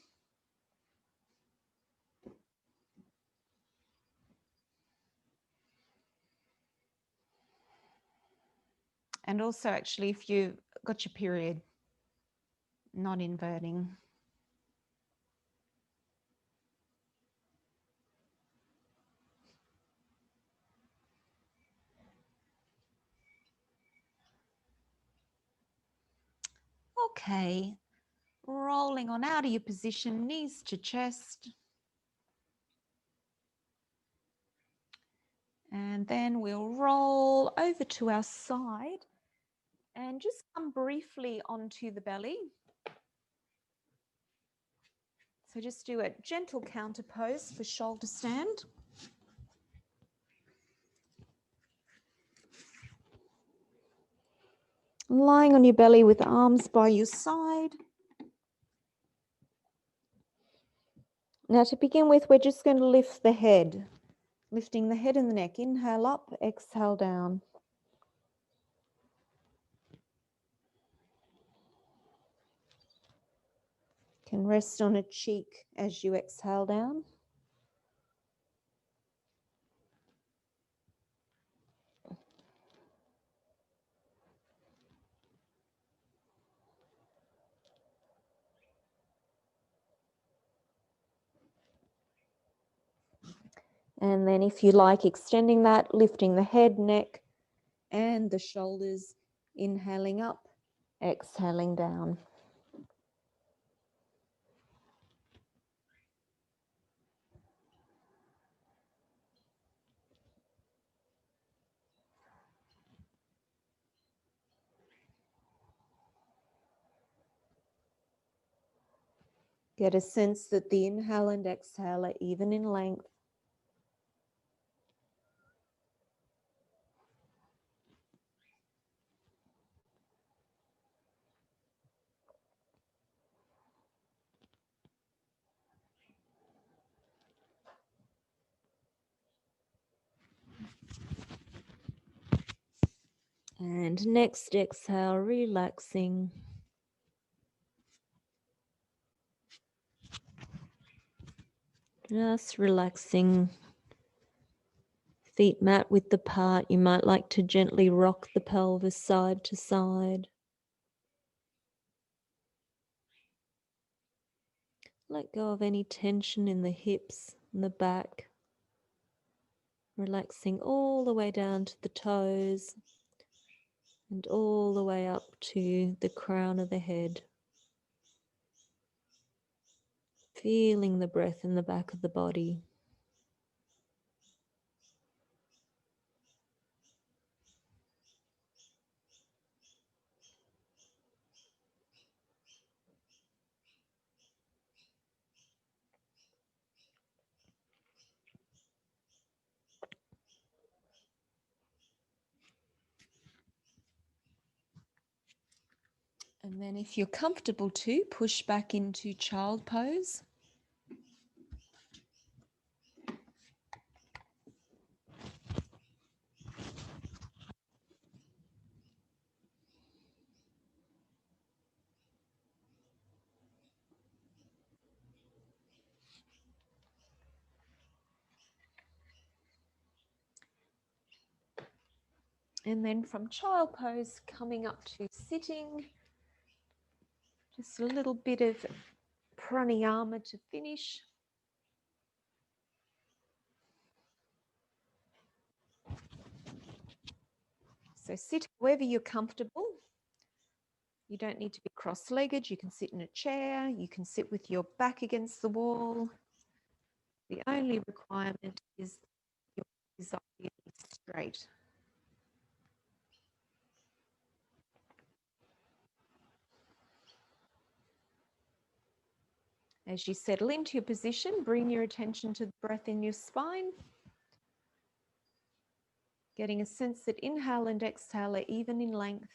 And also actually if you've got your period, not inverting. Okay, rolling on out of your position, knees to chest. And then we'll roll over to our side and just come briefly onto the belly. So just do a gentle counter pose for shoulder stand. Lying on your belly with arms by your side. Now to begin with, we're just going to lift the head, lifting the head and the neck. Inhale up, exhale down. Can rest on a cheek as you exhale down. And then if you like, extending that, lifting the head, neck, and the shoulders, inhaling up, exhaling down. Get a sense that the inhale and exhale are even in length. And next exhale, relaxing. Just relaxing. Feet mat width apart. You might like to gently rock the pelvis side to side. Let go of any tension in the hips and the back. Relaxing all the way down to the toes and all the way up to the crown of the head. Feeling the breath in the back of the body. And then if you're comfortable to, push back into child pose. And then from child pose, coming up to sitting, just a little bit of pranayama to finish. So sit wherever you're comfortable. You don't need to be cross-legged. You can sit in a chair. You can sit with your back against the wall. The only requirement is your legs are really straight. As you settle into your position, bring your attention to the breath in your spine. Getting a sense that inhale and exhale are even in length.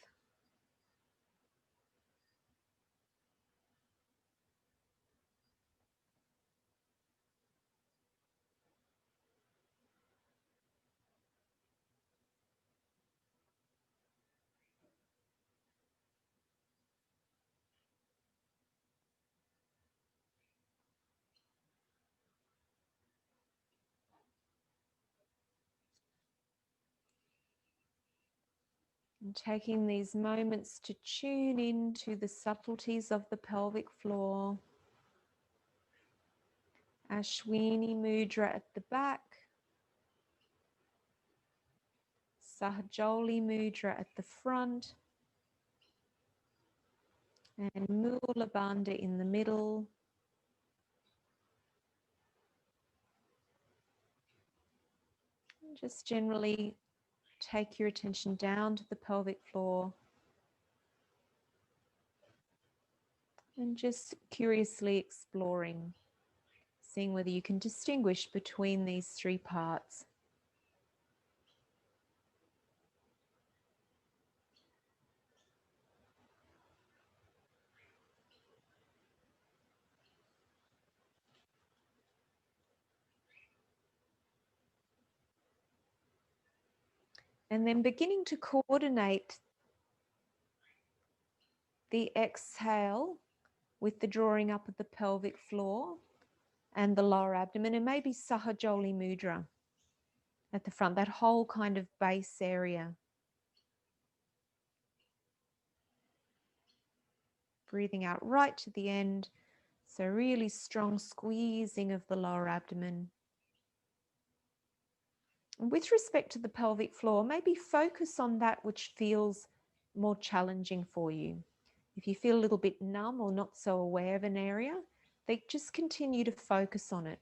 And taking these moments to tune in to the subtleties of the pelvic floor. Ashwini mudra at the back. Sahajoli mudra at the front. And Mula Bandha in the middle. And just generally take your attention down to the pelvic floor. And just curiously exploring, seeing whether you can distinguish between these three parts. And then beginning to coordinate the exhale with the drawing up of the pelvic floor and the lower abdomen, and maybe Sahajoli mudra at the front, that whole kind of base area. Breathing out right to the end. So really strong squeezing of the lower abdomen. And with respect to the pelvic floor, maybe focus on that which feels more challenging for you. If you feel a little bit numb or not so aware of an area, then just continue to focus on it.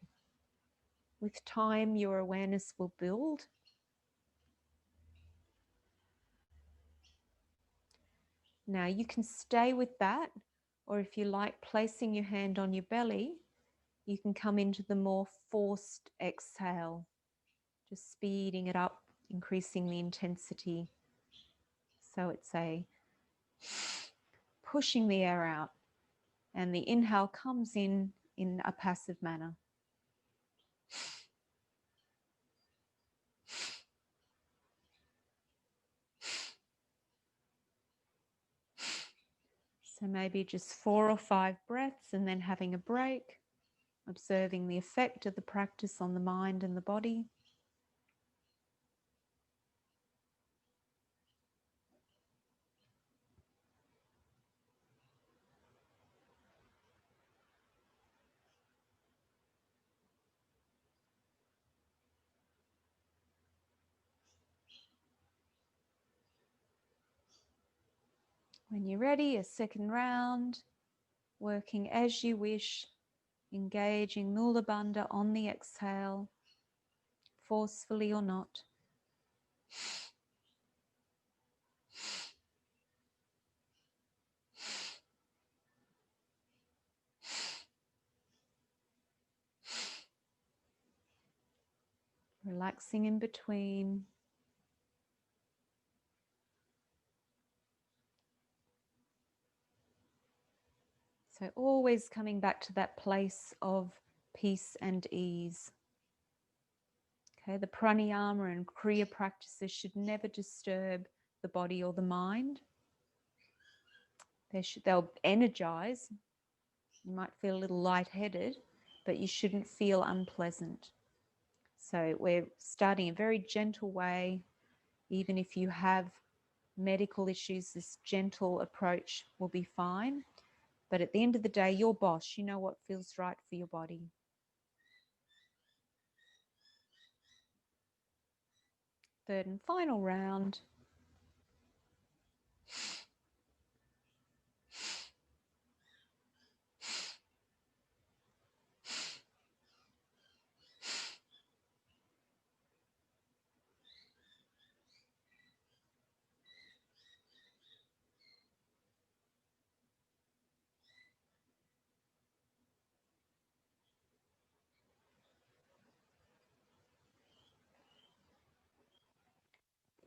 With time, your awareness will build. Now you can stay with that, or if you like placing your hand on your belly, you can come into the more forced exhale, just speeding it up, increasing the intensity. So it's a pushing the air out, and the inhale comes in a passive manner. So maybe just 4 or 5 breaths and then having a break, observing the effect of the practice on the mind and the body. When you're ready, a second round, working as you wish, engaging Mula Bandha on the exhale, forcefully or not. Relaxing in between. So always coming back to that place of peace and ease. Okay, the pranayama and kriya practices should never disturb the body or the mind. They'll energize. You might feel a little lightheaded, but you shouldn't feel unpleasant. So we're starting a very gentle way. Even if you have medical issues, this gentle approach will be fine. But at the end of the day, you're boss. You know what feels right for your body. Third and final round.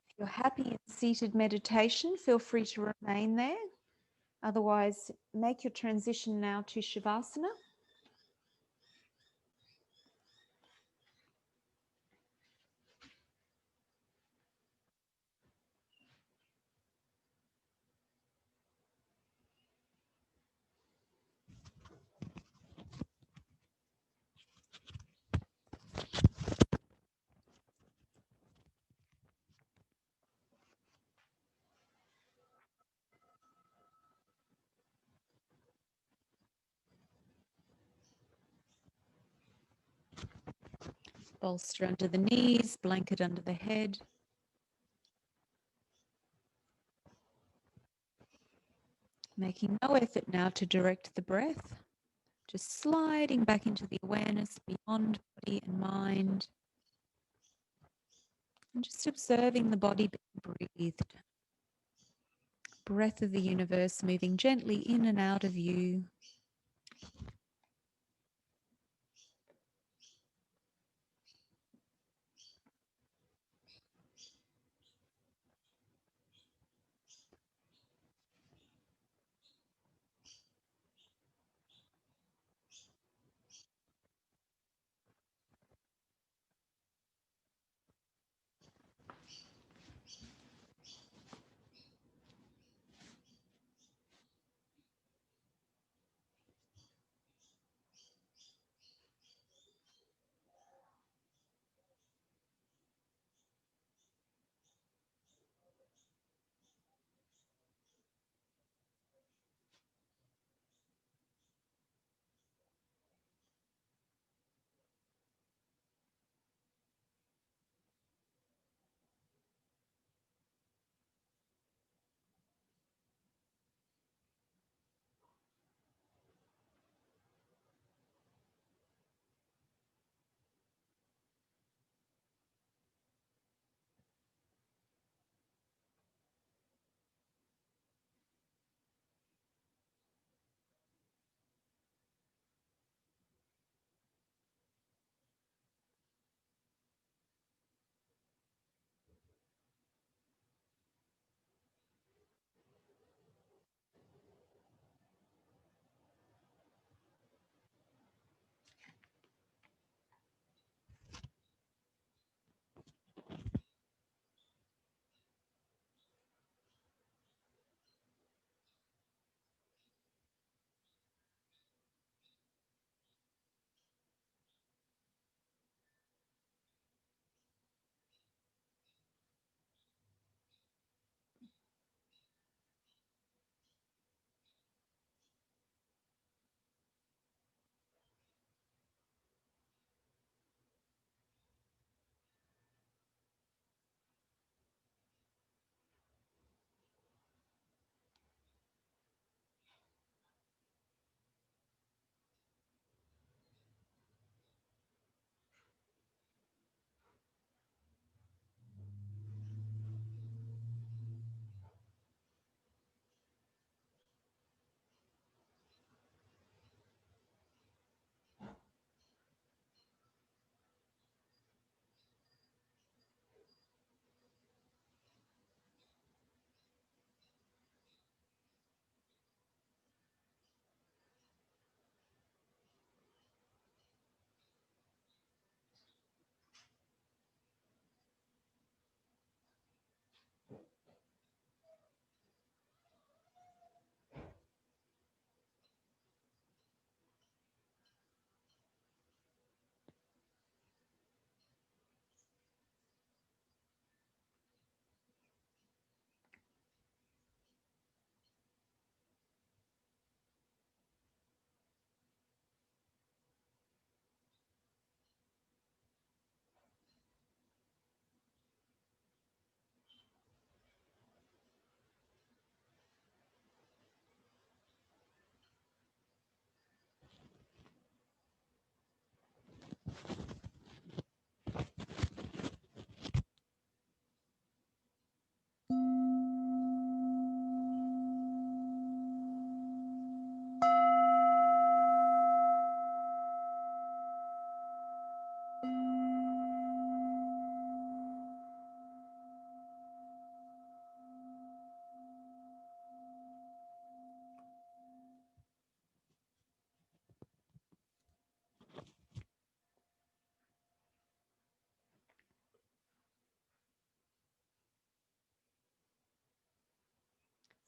If you're happy in seated meditation, feel free to remain there. Otherwise, make your transition now to Shavasana. Bolster under the knees, blanket under the head. Making no effort now to direct the breath, just sliding back into the awareness beyond body and mind. And just observing the body being breathed. Breath of the universe moving gently in and out of you.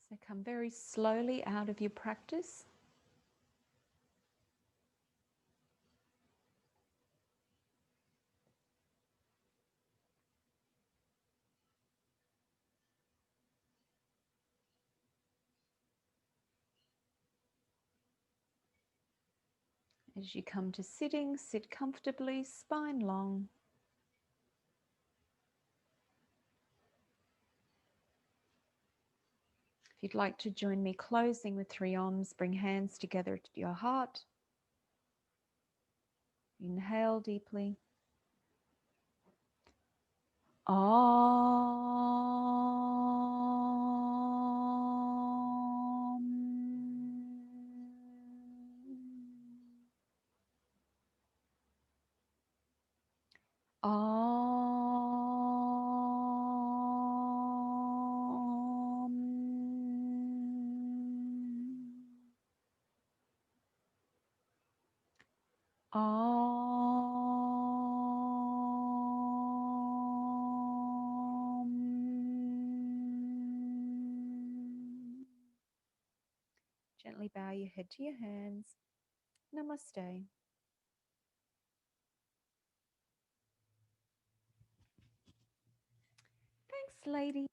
So come very slowly out of your practice. As you come to sitting, sit comfortably, spine long. If you'd like to join me closing with 3 Oms, bring hands together to your heart. Inhale deeply. Gently bow your head to your hands. Namaste. Thanks, lady.